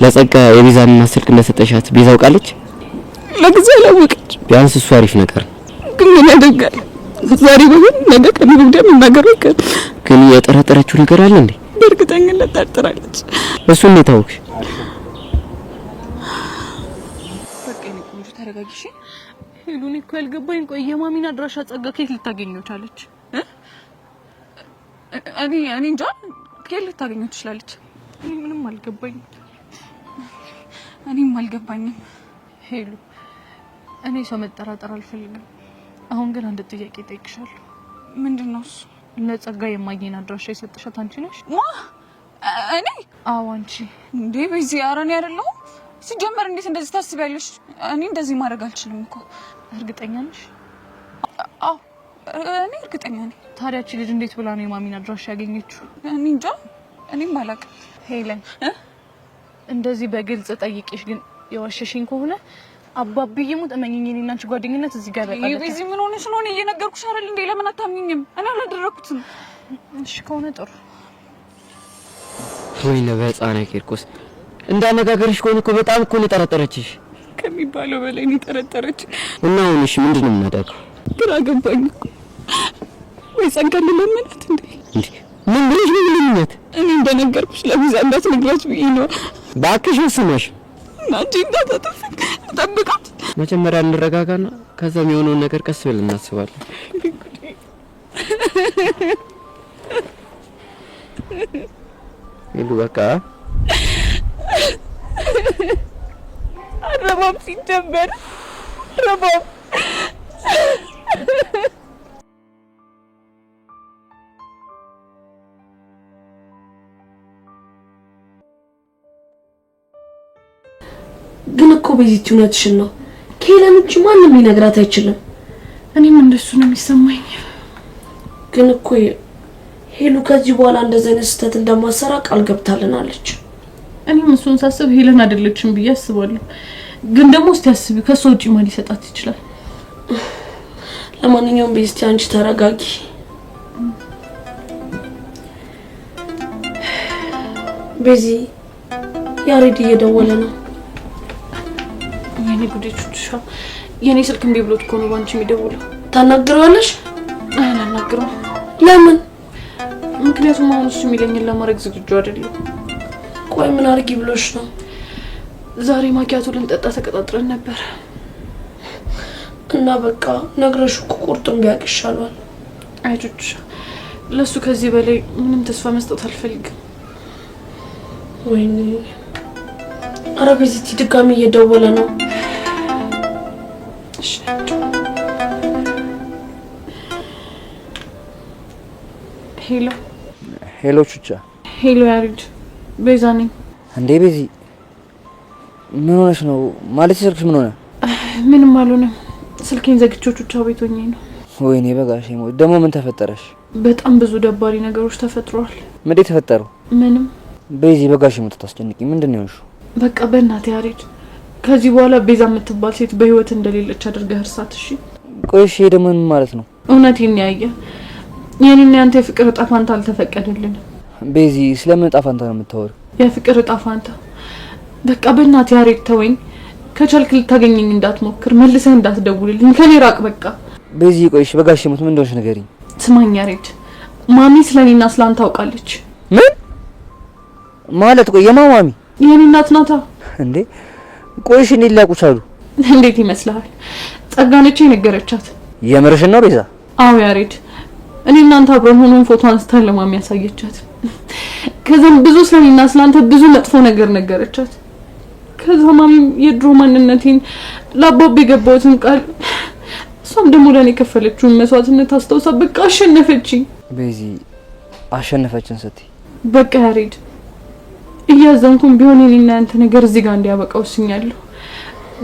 ለጸጋ የቤዛን ስልክ እንደሰጠሻት ቤዛ አውቃለች? ለጊዜው አላወቀች። ቢያንስ እሱ አሪፍ ነገር ግን ምን ያደርጋል? ዛሬ በሆነ ነገ ከነገ ወዲያ መናገሩ አይቀር። ግን የጠረጠረችው ነገር አለ እንዴ? በእርግጠኝነት ጠርጥራለች። እሱ እንዴት አወቅሽ? በቃ እኔ ቆንጆ ተረጋጊሽ። ሄሉን እኮ ያልገባኝ ቆይ የማሚን አድራሻ ጸጋ ከየት ልታገኘው ቻለች? እኔ እንጃ ከየት ልታገኘው ትችላለች? እኔ ምንም አልገባኝም። እኔም አልገባኝም። ሄሉ እኔ ሰው መጠራጠር አልፈልግም። አሁን ግን አንድ ጥያቄ ጠይቅሻለሁ። ምንድነው እሱ? ለጸጋ የማግኘን አድራሻ የሰጠሻት አንቺ ነሽ? እኔ? አዎ አንቺ። እንዴ በዚህ አረኔ አይደለሁም። ሲጀመር እንዴት እንደዚህ ታስቢያለሽ? እኔ እንደዚህ ማድረግ አልችልም እኮ። እርግጠኛ ነሽ? አዎ እኔ እርግጠኛ ነኝ። ታዲያ እቺ ልጅ እንዴት ብላ ነው የማሚን አድራሻ ያገኘችው? እኔ እንጃ። እኔም አላውቅም። ሄለን እንደዚህ በግልጽ ጠይቄሽ ግን የዋሸሽኝ ከሆነ አባብዬ ሙት እመኚኝ፣ እኔና አንቺ ጓደኝነት እዚህ ጋር በቃ። በዚህ ምን ሆነሽ ነው? እኔ እየነገርኩሽ አይደል እንዴ? ለምን አታምኚኝም? እኔ አላደረኩትም። እሺ ከሆነ ጥሩ። ወይኔ በህፃና ቂርቆስ እንዳነጋገርሽ ከሆነ እኮ በጣም እኮ ነው የጠረጠረችሽ ከሚባለው በላይ ነው የጠረጠረች። እና አሁን እሺ ምንድን ነው የምናደርገው? ግራ ገባኝ እኮ። ወይ ጸጋ ልለምናት እንዴ? ምን ብለሽ ነው የምለምናት? እኔ እንደነገርኩሽ ለቤዛ እንዳትነግራት ብዬ ነው። እባክሽ ወስነሽ አንቺ እንዳታጠፊኝ ልጠብቃት። መጀመሪያ እንረጋጋና ከዛ የሚሆነውን ነገር ቀስ ብለን እናስባለን። ይሉ በቃ ረባብ ሲጀመር ረባብ ግን እኮ ቤዚቲ እውነትሽን ነው። ከሄለን ውጪ ማንም ሊነግራት አይችልም። እኔም እንደሱ ነው የሚሰማኝ። ግን እኮ ሄሉ ከዚህ በኋላ እንደዚህ አይነት ስህተት እንደማሰራ ቃል ገብታልናለች። እኔም እሱን ሳስብ ሄለን አይደለችም ብዬ አስባለሁ። ግን ደግሞ እስቲ አስቢ ከሷ ውጪ ማን ሊሰጣት ይችላል? ለማንኛውም ቤዚቲ አንቺ ተረጋጊ። በዚህ ያሬድ እየደወለ ነው። የኔ ጉዴቹሻ የኔ ስልክ እምቢ ብሎት እኮ ነው ባንቺ የሚደውለው። ታናግረዋለሽ? አላናግረውም። ለምን? ምክንያቱም አሁን እሱ የሚለኝን ለማድረግ ዝግጁ አይደለም። ቆይ ምን አድርጊ ብሎሽ ነው? ዛሬ ማኪያቱ ልንጠጣ ተቀጣጥረን ነበር እና በቃ ነግረሽ እኮ ቁርጡን ቢያውቅ ይሻላል። አይጆች ለሱ ከዚህ በላይ ምንም ተስፋ መስጠት አልፈልግም። ወይኔ ኧረ በዚህ ድጋሚ እየደወለ ነው። እሺ ሄሎ ሄሎ ቹቻ። ሄሎ ያሬድ፣ ቤዛ ነኝ። እንዴ ቤዚ ምን ሆነሽ ነው? ማለት ስልክሽ ምን ሆነ? ምንም አልሆነም። ስልኬን ዘግቼው ቹቻ ቤት ሆኜ ነው። ወይኔ በጋሽ ሞት። ደግሞ ምን ተፈጠረሽ? በጣም ብዙ ደባሪ ነገሮች ተፈጥረዋል። ምን ተፈጠሩ? ምንም። ቤዚ በጋሽ ሞት ታስጨንቂ። ምንድነው ያልሽው? በቃ በእናትህ ያሬድ፣ ከዚህ በኋላ ቤዛ የምትባል ሴት በህይወት እንደሌለች አድርገህ እርሳት። እሺ ቆይ እሺ ደግሞ ምን ማለት ነው? እውነቴን ያየ የኔና ያንተ የፍቅር እጣ ፋንታ አልተፈቀደልንም። ቤዚ ስለምን እጣ ፋንታ ነው የምታወሪው? የፍቅር እጣ ፋንታ። በቃ በእናትህ ያሬድ ተወኝ። ከቻልክ ልታገኘኝ እንዳትሞክር፣ መልሰህ እንዳትደውልልኝ፣ ከኔ ራቅ በቃ። ቤዚ ቆይ እሺ በጋሽ ሞት ምን እንደሆነሽ ንገሪኝ። ስማኝ ያሬድ፣ ማሚ ስለኔና ስላንተ ታውቃለች። ምን ማለት? ቆይ የማማሚ የኔ እናት ናታ እንዴ? ቆይ እሺ እንዴት ሊያውቁ ቻሉ? እንዴት ይመስልሃል? ጸጋነች የነገረቻት። የምርሽን ነው ቤዛ? አዎ ያሬድ፣ እኔ እናንተ አብረን ሆነን ፎቶ አንስታን ለማሚ ያሳየቻት። ከዛም ብዙ ስለኔና ስላንተ ብዙ መጥፎ ነገር ነገረቻት። ከዛ ማሚም የድሮ ማንነቴን ለአባብ የገባሁትን ቃል እሷም ደግሞ ለኔ የከፈለችውን መስዋዕትነት አስታውሳ በቃ አሸነፈችኝ። ቤዚ አሸነፈችን ስትይ በቃ ያሬድ እያዘንኩም ቢሆን እኔና አንተ ነገር እዚህ ጋር እንዲያበቃ ወስኛለሁ።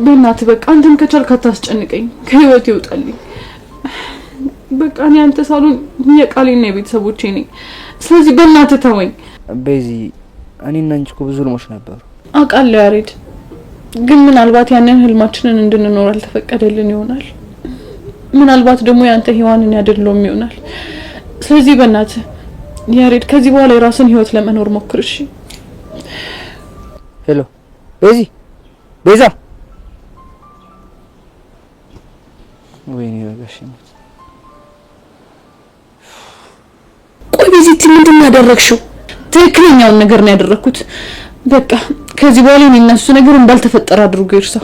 በእናትህ በቃ አንተም ከቻልክ አታስጨንቀኝ፣ ከህይወት ይውጣልኝ። በቃ እኔ አንተ ሳሉን የቃሌና የቤተሰቦቼ ነኝ። ስለዚህ በእናትህ ተወኝ። ቤዚ እኔና አንቺ እኮ ብዙ ህልሞች ነበሩ። አውቃለሁ ያሬድ፣ ግን ምናልባት ያንን ህልማችንን እንድንኖር አልተፈቀደልን ይሆናል። ምናልባት ደግሞ ያንተ ህይዋንን ያደልሎም ይሆናል። ስለዚህ በእናትህ ያሬድ ከዚህ በኋላ የራስን ህይወት ለመኖር ሞክር። እሺ? ሄሎ ቤዚ፣ ቤዛ። ወይኔ በጋሽ ሞት። ቆይ ቤዚቲ ምንድን ያደረግሽው? ትክክለኛውን ነገር ነው ያደረኩት። በቃ ከዚህ በኋላ እኔ እና እሱ ነገር እንዳልተፈጠረ አድርጎ ይርሳው።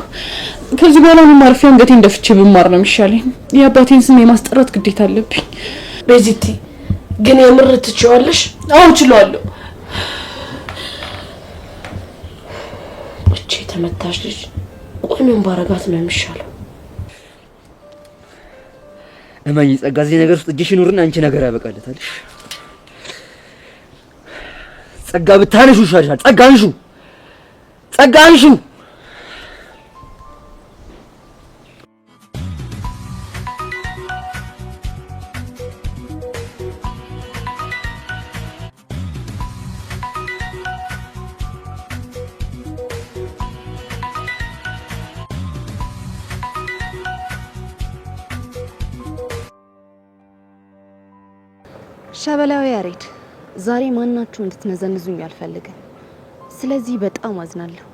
ከዚህ በኋላ ነው ማርፊያ አንገቴን ደፍቼ ብማር ነው የሚሻለኝ። የአባቴን ስም የማስጠራት ግዴታ አለብኝ። ቤዚቲ ግን የምር ትችዋለሽ? አዎ እችላለሁ። እቺ ተመታሽ ልጅ ቆይ ምን ባረጋት ነው የሚሻለው? እማዬ ጸጋ፣ እዚህ ነገር ውስጥ እጅሽ ይኑርና አንቺ ነገር ያበቃለታልሽ። ጸጋ ብታነሹ ይሻልሻል። ጸጋ አንሹ፣ ጸጋ አንሹ። ሸበላው ያሬድ፣ ዛሬ ማናችሁ እንድትነዘንዙኝ አልፈልግም። ስለዚህ በጣም አዝናለሁ።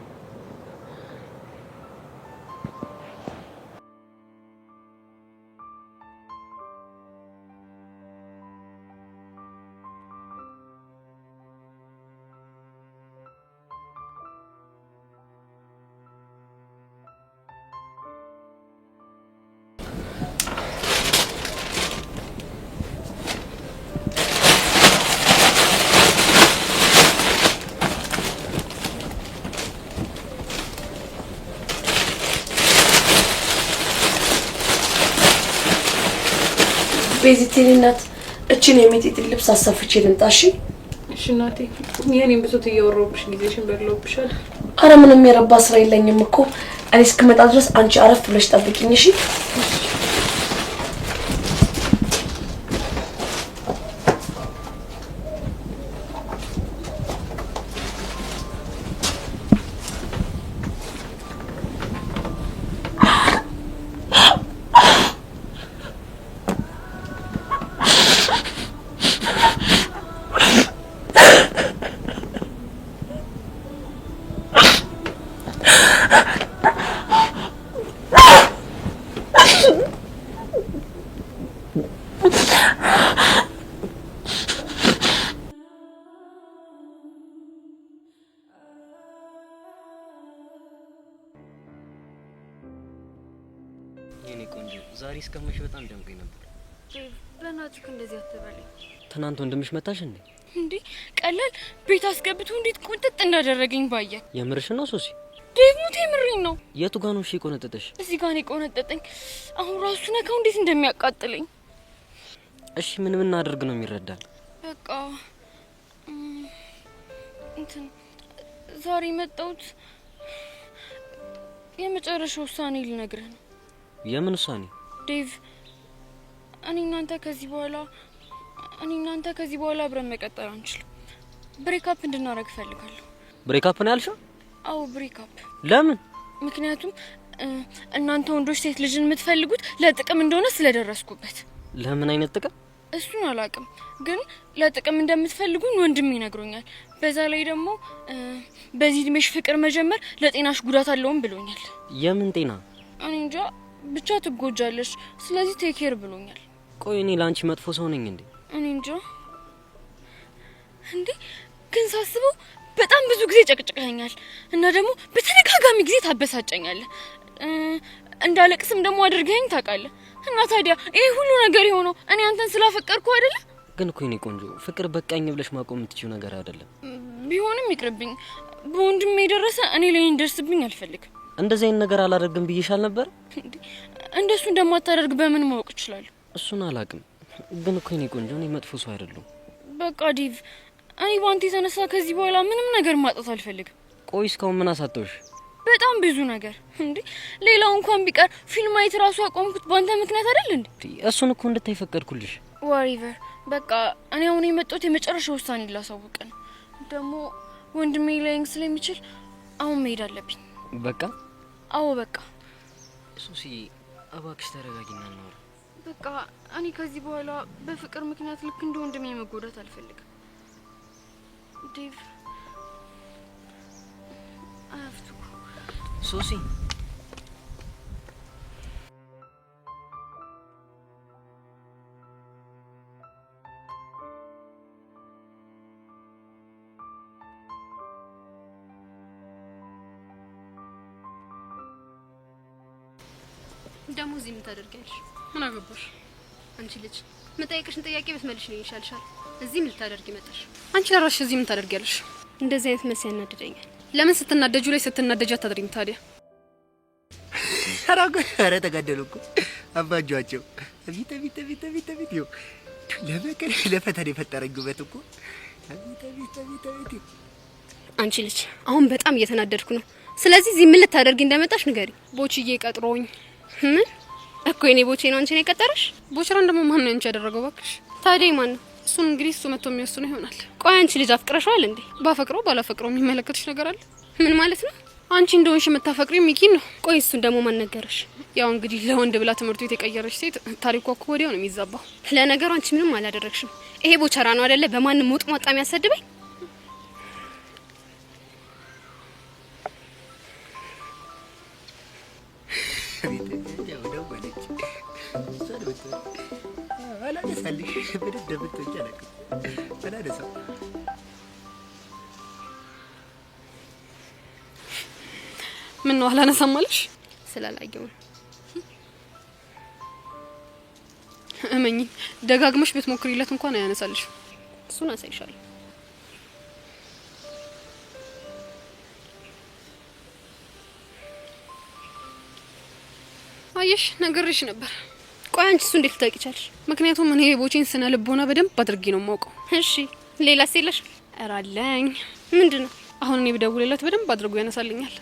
ቤዚቲ እናት እቺን የሚጤት ልብስ አሰፍቼ ልምጣሽ? እሺ እናቴ። የኔን ብሶት እያወራሁብሽ ጊዜሽን በልሎብሻል። አረ ምንም የረባ ስራ የለኝም እኮ እኔ እስክመጣ ድረስ አንቺ አረፍ ብለሽ ጠብቂኝ። እሺ? እስከመሽ በጣም ደንቆኝ ነበር። በእናትህ እንደዚህ አትበለኝ። ትናንት ወንድምሽ መታሽ እንዴ? እንዴ ቀላል ቤት አስገብቶ እንዴት ቁጥጥ እንዳደረገኝ ባየ። የምርሽ ነው ሶሲ? ዴቭ የምሬን ነው። የቱ ጋር ነው እሺ የቆነጠጠሽ? እዚህ ጋር ነው የቆነጠጠኝ። አሁን ራሱ ነካው እንዴት እንደሚያቃጥለኝ። እሺ ምን እናደርግ ነው የሚረዳል? በቃ እንትን ዛሬ መጣሁት የመጨረሻ ውሳኔ ልነግርህ ነው። የምን ውሳኔ? ዴቭ እኔ እናንተ ከዚህ በኋላ አብረን መቀጠል አንችልም። ብሬክአፕ እንድናረግ እፈልጋለሁ። ብሬክአፕ ነው ያልሽው? አዎ ብሬክአፕ። ለምን? ምክንያቱም እናንተ ወንዶች ሴት ልጅን የምትፈልጉት ለጥቅም እንደሆነ ስለደረስኩበት። ለምን አይነት ጥቅም? እሱን አላውቅም፣ ግን ለጥቅም እንደምትፈልጉኝ ወንድሜ ይነግሮኛል። በዛ ላይ ደግሞ በዚህ እድሜሽ ፍቅር መጀመር ለጤናሽ ጉዳት አለውም ብሎኛል። የምን ጤና? እኔ እንጃ ብቻ ትጎጃለሽ፣ ስለዚህ ቴክ ኬር ብሎኛል። ቆይ እኔ ላንቺ መጥፎ ሰው ነኝ እንዴ? እኔ እንጃ እንዴ፣ ግን ሳስበው በጣም ብዙ ጊዜ ጨቅጭቀኛል እና ደግሞ በተደጋጋሚ ጊዜ ታበሳጨኛለህ። እንዳለቅስም ደግሞ አድርገኝ ታውቃለህ። እና ታዲያ ይሄ ሁሉ ነገር የሆነው እኔ አንተን ስላፈቀርኩ አይደለ? ግን እኮ እኔ ቆንጆ ፍቅር በቃኝ ብለሽ ማቆም የምትችይው ነገር አይደለም። ቢሆንም ይቅርብኝ። በወንድሜ የደረሰ እኔ ላይ እንደርስብኝ አልፈልግም። እንደዚህ አይነት ነገር አላደርግም ብዬሻል ነበር። እንደሱ እንደማታደርግ በምን ማወቅ እችላለሁ? እሱን አላውቅም። ግን እኮ እኔ ቆንጆ እኔ መጥፎ ሰው አይደለሁም። በቃ ዲቭ፣ እኔ ባንተ የተነሳ ከዚህ በኋላ ምንም ነገር ማጣት አልፈልግም። ቆይ እስካሁን ምን አሳጠውሽ? በጣም ብዙ ነገር እንዴ። ሌላው እንኳን ቢቀር ፊልም ማየት ራሱ ያቆምኩት ባንተ ምክንያት አይደል እንዴ? እሱን እኮ እንድታይ ፈቀድኩልሽ። ዋሪቨር በቃ እኔ አሁን የመጣሁት የመጨረሻ ውሳኔ ላሳውቅ ነው። ደግሞ ወንድሜ ላይንግ ስለሚችል አሁን መሄድ አለብኝ። በቃ አዎ በቃ። ሱሲ እባክሽ ተረጋጊና እናውራ። በቃ እኔ ከዚህ በኋላ በፍቅር ምክንያት ልክ እንደ ወንድሜ መጎዳት አልፈልግም። ዴቭ አፍቱ ሱሲ ደሞ እዚህ ምን ታደርጊያለሽ? ምን አገባሽ? አንቺ ልጅ መጠየቅሽን ጥያቄ ብትመልሽ ነው ይሻልሻል። እዚህ ምን ልታደርጊ መጣሽ? አንቺ ለራስሽ እዚህ ምን ታደርጊያለሽ? እንደዚህ አይነት መልስ ያናድደኛል። ለምን ስትናደጁ ላይ ስትናደጂ አታድሪም ታዲያ? ኧረ ተጋደሉ እኮ አባጇቸው። አቤት ይኸው ለመከረ ለፈተና የፈጠረኝ ውበት እኮ አቤት። አንቺ ልጅ አሁን በጣም እየተናደድኩ ነው። ስለዚህ እዚህ ምን ልታደርጊ እንደመጣሽ ንገሪ። ቦችዬ ቀጥሮኝ። ምን እኮ የኔ ቦቼ ነው አንቺ ነው የቀጠረሽ? ቦችራን ደግሞ ማን ነው አንቺ ያደረገው? ባክሽ ታዲያ ማን ነው? እሱን እንግዲህ እሱ መጥቶ የሚወስነው ይሆናል። ቆይ አንቺ ልጅ አፍቅረሽዋል እንዴ? ባፈቅረው ባላፈቅረው የሚመለከትሽ ነገር አለ? ምን ማለት ነው? አንቺ እንደሆንሽ የምታፈቅሪው ሚኪን ነው። ቆይ እሱን ደግሞ ማን ነገረሽ? ያው እንግዲህ ለወንድ ብላ ትምህርት ቤት የቀየረች ሴት ታሪኳ እኮ ወዲያው ነው የሚዛባው። ለነገሩ አንቺ ምንም አላደረግሽም። ይሄ ቦቸራ ነው አይደለ በማንም ሞጥ ሟጣ የሚያሰድበኝ? ምን ነው አላነሳም አለሽ? ስላላየው ነው። እመኚ ደጋግመሽ ብትሞክሪለት እንኳን አያነሳልሽ። እሱን አሳይሻለሁ። አየሽ ነገርሽ ነበር። ቆይ አንቺ እሱ እንዴት ልታውቂ ቻልሽ? ምክንያቱም እኔ የቦቼን ስነ ልቦና በደንብ አድርጌ ነው የማውቀው። እሺ ሌላስ የለሽ? ኧረ አለኝ። ምንድነው? አሁን እኔ ብደውልለት በደንብ አድርጎ ያነሳልኛል።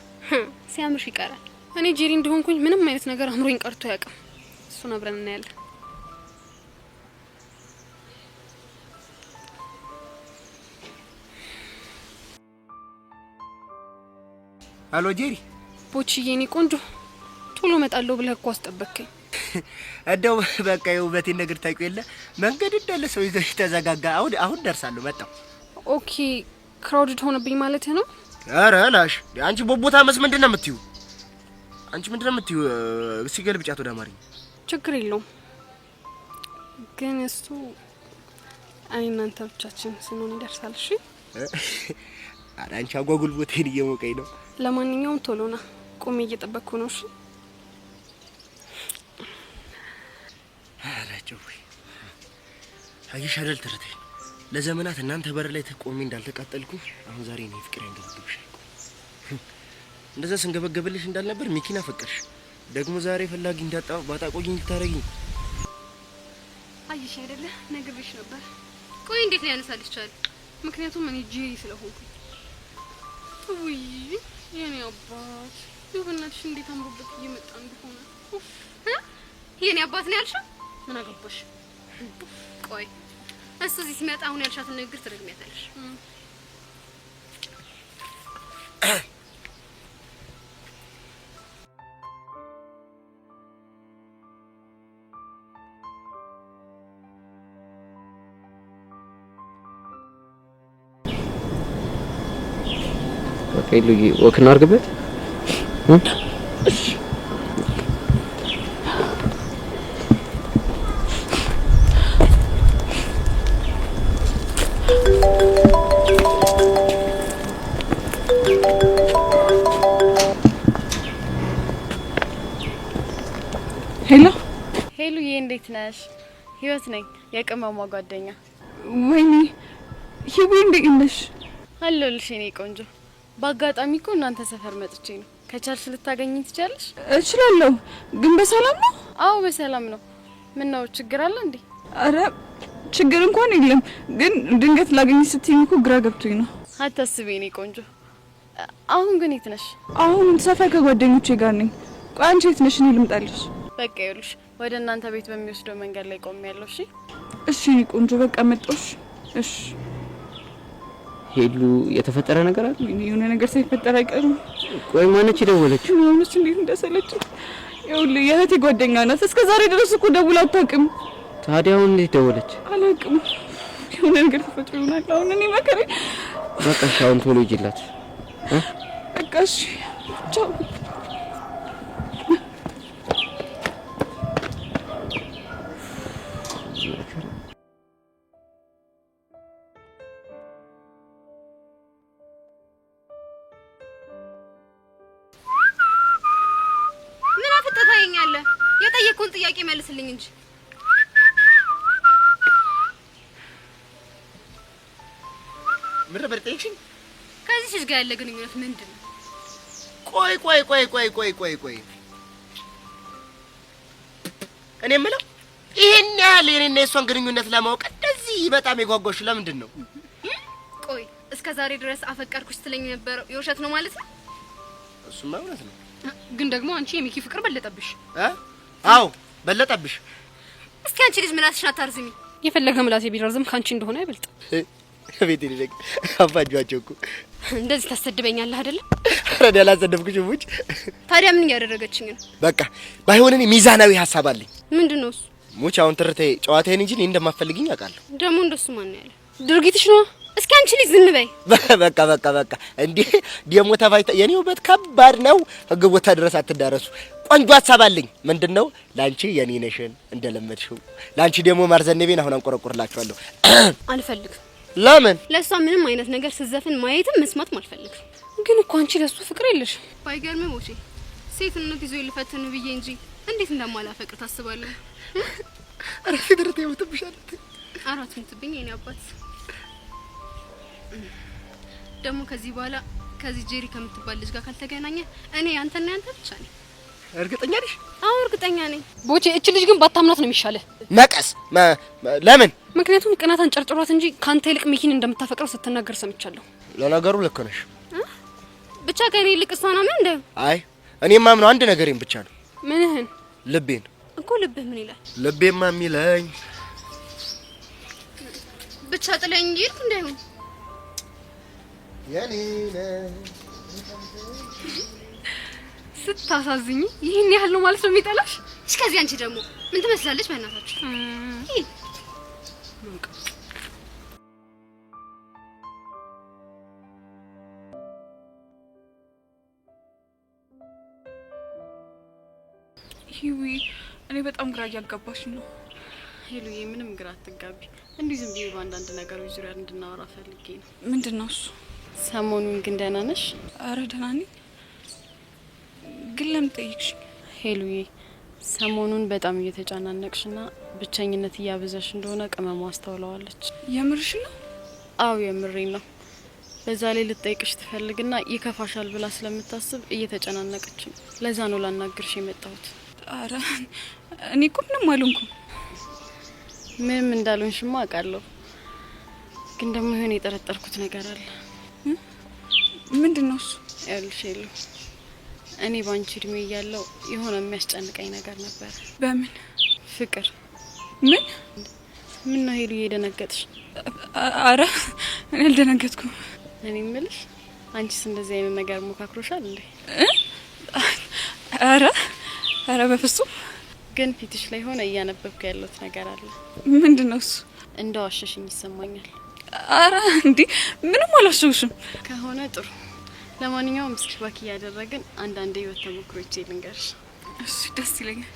ሲያምሽ ይቀራል። እኔ ጄሪ እንደሆንኩኝ ምንም አይነት ነገር አምሮኝ ቀርቶ አያውቅም። እሱን አብረን እናያለን። አሎ ጄሪ። ቦችዬ እኔ ቆንጆ ቶሎ እመጣለሁ ብለህ እኮ አስጠበቅከኝ። እንደው በቃ የውበቴን ነገር ታውቂው የለ መንገድ እንዳለ ሰው ይዘሽ ተዘጋጋ። አሁን ደርሳለሁ። መጣሁ። ኦኬ ክራውድድ ሆነብኝ ማለት ነው? ኧረ ላሽ አንቺ ቦቦታ መስ ምንድነው የምትይው? አንቺ ምንድነው የምትይው? ሲገልብጫት ወደ አማርኛ ችግር የለውም ግን እሱ እኔ እናንተ ብቻችን ስንሆን ይደርሳል። እሺ ኧረ አንቺ አጓጉል ቦቴን እየሞቀኝ ነው። ለማንኛውም ቶሎና ቁሜ እየጠበቅኩ ነው። እሺ ጨውይ አየሽ አይደል ትርቴ ለዘመናት እናንተ በር ላይ ተቆሜ እንዳልተቃጠልኩ አሁን ዛሬ ነው ፍቅር ያንገበግብሽ እንደዛ ስንገበገብልሽ እንዳልነበር ሚኪና ፈቀርሽ ደግሞ ዛሬ ፈላጊ እንዳጣው ባጣቆኝ ልታረጊኝ አየሽ አይደለ ነግሬሽ ነበር ቆይ እንዴት ነው ያነሳልሽ ቻል ምክንያቱም እኔ ጄሪ ስለሆንኩ ውይ የኔ አባት ይሁንልሽ እንዴት አምሮበት እየመጣ እንደሆነ የኔ አባት ነው ያልሽው ምን አገባሽ ቆይ እሱ እዚህ ሲመጣ አሁን ያልሻትን ንግግር ትደግሚያታለሽ ኦኬ ሉጂ ወክና አርግበት ሄሉዬ እንዴት ነሽ? ህይወት ነኝ የቅመሟ ጓደኛ። ወይኔ ሂዊ እንዴት ነሽ? አለሁልሽ የኔ ቆንጆ። በአጋጣሚ እኮ እናንተ ሰፈር መጥቼ ነው። ከቻልሽ ልታገኚኝ ትችያለሽ? እችላለሁ። ግን በሰላም ነው? አዎ በሰላም ነው። ምን ነው ችግር አለ እንዴ? አረ ችግር እንኳን የለም። ግን ድንገት ላገኝ ስትይኝ እኮ ግራ ገብቶኝ ነው። አታስቢ የኔ ቆንጆ። አሁን ግን የት ነሽ? አሁን ሰፈር ከጓደኞቼ ጋር ነኝ። ቆይ አንቺ የት ነሽ? እኔ ልምጣልሽ። በቃ ይኸውልሽ ወደ እናንተ ቤት በሚወስደው መንገድ ላይ ቆሜያለሁ። እሺ እሺ ቆንጆ በቃ መጣሽ። እሺ ሄሉ የተፈጠረ ነገር አለ? የሆነ ነገር ሳይፈጠር አይቀርም። ቆይ ማነች ደወለችው? ምንስ እንዴት እንደሰለችኝ። ይኸውልህ የእህቴ ጓደኛ ናት። እስከ ዛሬ ድረስ እኮ ደውላ አታውቅም። ታዲያ አሁን እንዴት ደወለች? አላውቅም። የሆነ ነገር ተፈጥሮ ይሆናል። አሁን እኔ መከረ በቃ ሻውን ቶሎ ይጅላት። በቃ እሺ ቻው። የጠየቁን ጥያቄ መልስልኝ እንጂ ምን ነበር ጠይቅሽኝ? ከዚህ ልጅ ጋር ያለ ግንኙነት ምንድን ነው? ቆይ እኔ የምለው ይሄን ያህል የኔና የሷን ግንኙነት ለማወቅ እንደዚህ በጣም የጓጓሽ ለምንድን ነው? ቆይ እስከ ዛሬ ድረስ አፈቀርኩሽ ስትለኝ የነበረው የውሸት ነው ማለት ነው? እሱማ እውነት ነው። ግን ደግሞ አንቺ የሚኪ ፍቅር በለጠብሽ። አዎ በለጠብሽ። እስኪ አንቺ ልጅ ምላስሽን አታርዝሚ። የፈለገ ምላሴ ቢረዝም ካንቺ እንደሆነ አይበልጥ። ቤት ይልቅ አፋጇቸው እኮ እንደዚህ ታሰድበኛለህ አይደል? አረ ያላሰደብኩሽ ሙጭ። ታዲያ ምን ያደረገችኝ ነው? በቃ ባይሆን እኔ ሚዛናዊ ሐሳብ አለኝ። ምንድነው እሱ? ሙጭ አሁን ትርቴ ጨዋታዬን እንጂ እኔ እንደማፈልግኝ አውቃለሁ። ደግሞ እንደሱ ማን ያለ? ድርጊትሽ ነው። እስኪ አንቺ ልጅ ዝም በይ። በቃ እንዴ ደሞ ተፋይታ የኔ ውበት ከባድ ነው። ህግ ቦታ ድረስ አትዳረሱ። ቆንጆ ሐሳብ አለኝ። ምንድነው? ላንቺ የኔ ነሽን እንደለመድሽው ላንቺ ደሞ ማርዘነቤን አሁን አንቆረቆርላችኋለሁ። አልፈልግም። ለምን? ለሷ ምንም አይነት ነገር ስዘፍን ማየትም መስማትም አልፈልግም። ግን እኮ አንቺ ለሱ ፍቅር የለሽ። ባይገርም ሞቼ ሴትነት ይዞ ይልፈትን ብዬ እንጂ እንዴት እንደማላፈቅር ታስባለህ? አረፍ ድርት ይወጥብሻል። አራት ምትብኝ የኔ አባት። ደግሞ ከዚህ በኋላ ከዚህ ጄሪ ከምትባል ልጅ ጋር ካልተገናኘ እኔ ያንተና ያንተ ብቻ ነኝ። እርግጠኛ ነሽ? አዎ እርግጠኛ ነኝ። ቦቼ እቺ ልጅ ግን ባታምናት ነው የሚሻለው። ነቀስ ለምን? ምክንያቱም ቅናት አንጨርጭሯት እንጂ ካንተ ይልቅ ሚኪን እንደምታፈቅረው ስትናገር ሰምቻለሁ። ለነገሩ ልክ ነሽ። ብቻ ከኔ ይልቅ እሷ ነው ምን እንደ አይ እኔማ ማምነው አንድ ነገሬን ብቻ ነው። ምንህን? ልቤን እኮ ልብህ ምን ይላል? ልቤማ የሚለኝ ብቻ ጥለኝ ይልክ እንዳይሆን የኔ ስታሳዝኝ ይሄን ያህል ነው ማለት ነው የሚጠላሽ? እስከዚህ አንቺ ደግሞ ምን ትመስላለች በእናታችሁ? ሂዊ እኔ በጣም ግራ እያጋባሽ ነው። ሄሉዬ ምንም ግራ አትጋቢ። እንዲህ ዝም ብዬ በአንዳንድ ነገሮች ዙሪያ እንድናወራ ፈልጌ ነው። ምንድነው እሱ? ሰሞኑን ግን ደህና ነሽ? አረ ደህና ነኝ። ግን ለምን ጠይቅሽ? ሄሉዬ ሰሞኑን በጣም እየተጫናነቅሽና ብቸኝነት እያበዛሽ እንደሆነ ቅመሙ አስተውለዋለች። የምርሽ ነው? አው የምሬን ነው። በዛ ላይ ልጠይቅሽ ትፈልግና ይከፋሻል ብላ ስለምታስብ እየተጨናነቀች ነው። ለዛ ነው ላናግርሽ የመጣሁት። አረ እኔ እኮ ምንም አልሆንኩም። ምንም እንዳልሆንሽማ አውቃለሁ። ግን ደግሞ የሆነ የጠረጠርኩት ነገር አለ። ምንድነው እሱ? ያልሽ የለው እኔ ባንቺ እድሜ እያለሁ የሆነ የሚያስጨንቀኝ ነገር ነበር። በምን? ፍቅር። ምን ነው ሄሉ የደነገጥሽ? አረ እኔ አልደነገጥኩም። እኔ እምልሽ አንቺስ እንደዚህ አይነት ነገር ሞካክሮሻል እንዴ? አረ በፍጹም። ግን ፊትሽ ላይ ሆነ እያነበብኩ ያለሁት ነገር አለ። ምንድነው እሱ? እንደዋሸሽኝ ይሰማኛል። አረ እንዴ ምንም አላሸውሽም። ከሆነ ጥሩ። ለማንኛውም እስኪ ባክ እያደረግን አንዳንድ ህይወት ተሞክሮች ልንገርሽ። እሺ ደስ ይለኛል።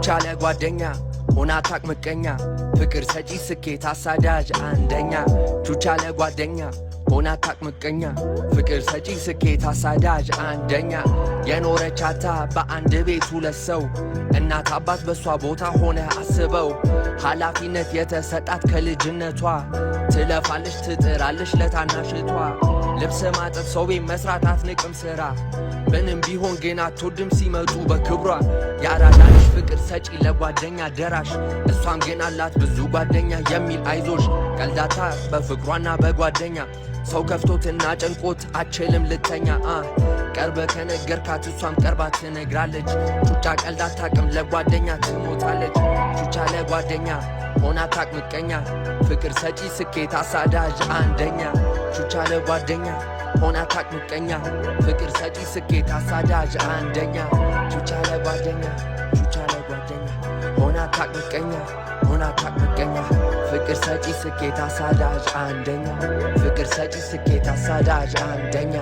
ቻለ ጓደኛ ሆና ታቅ ምቀኛ ፍቅር ሰጪ ስኬት አሳዳጅ አንደኛ ቹቻለ ጓደኛ ሆና ታቅ ምቀኛ ፍቅር ሰጪ ስኬት አሳዳጅ አንደኛ የኖረች አታ በአንድ ቤት ሁለት ሰው እናት አባት በሷ ቦታ ሆነ አስበው ኃላፊነት የተሰጣት ከልጅነቷ ትለፋለች ትጥራለች ለታናሽቷ ልብስ ማጠብ ሰው ቤት መስራት አትንቅም ስራ ምንም ቢሆን ግን አትወድም ሲመጡ በክብሯ ያራዳልሽ ፍቅር ሰጪ ለጓደኛ ደራሽ እሷም ግን አላት ብዙ ጓደኛ የሚል አይዞሽ ቀልዳታ በፍቅሯና በጓደኛ ሰው ከፍቶትና ጨንቆት አችልም ልተኛ ቀርበ ከነገርካት እሷም ቀርባ ትነግራለች ቹቻ ቀልድ አታቅም ለጓደኛ ትሞታለች ቹቻ ለጓደኛ ሆና ታቅ ምቀኛ ፍቅር ሰጪ ስኬት አሳዳጅ አንደኛ ቹቻ ለጓደኛ ሆና ታቅ ምቀኛ ፍቅር ሰጪ ስኬት አሳዳጅ አንደኛ ቹቻ ለጓደኛ ሆና ታቅ ምቀኛ ሆና ታቅ ምቀኛ ፍቅር ሰጪ ስኬት አሳዳጅ አንደኛ ፍቅር ሰጪ ስኬት አሳዳጅ አንደኛ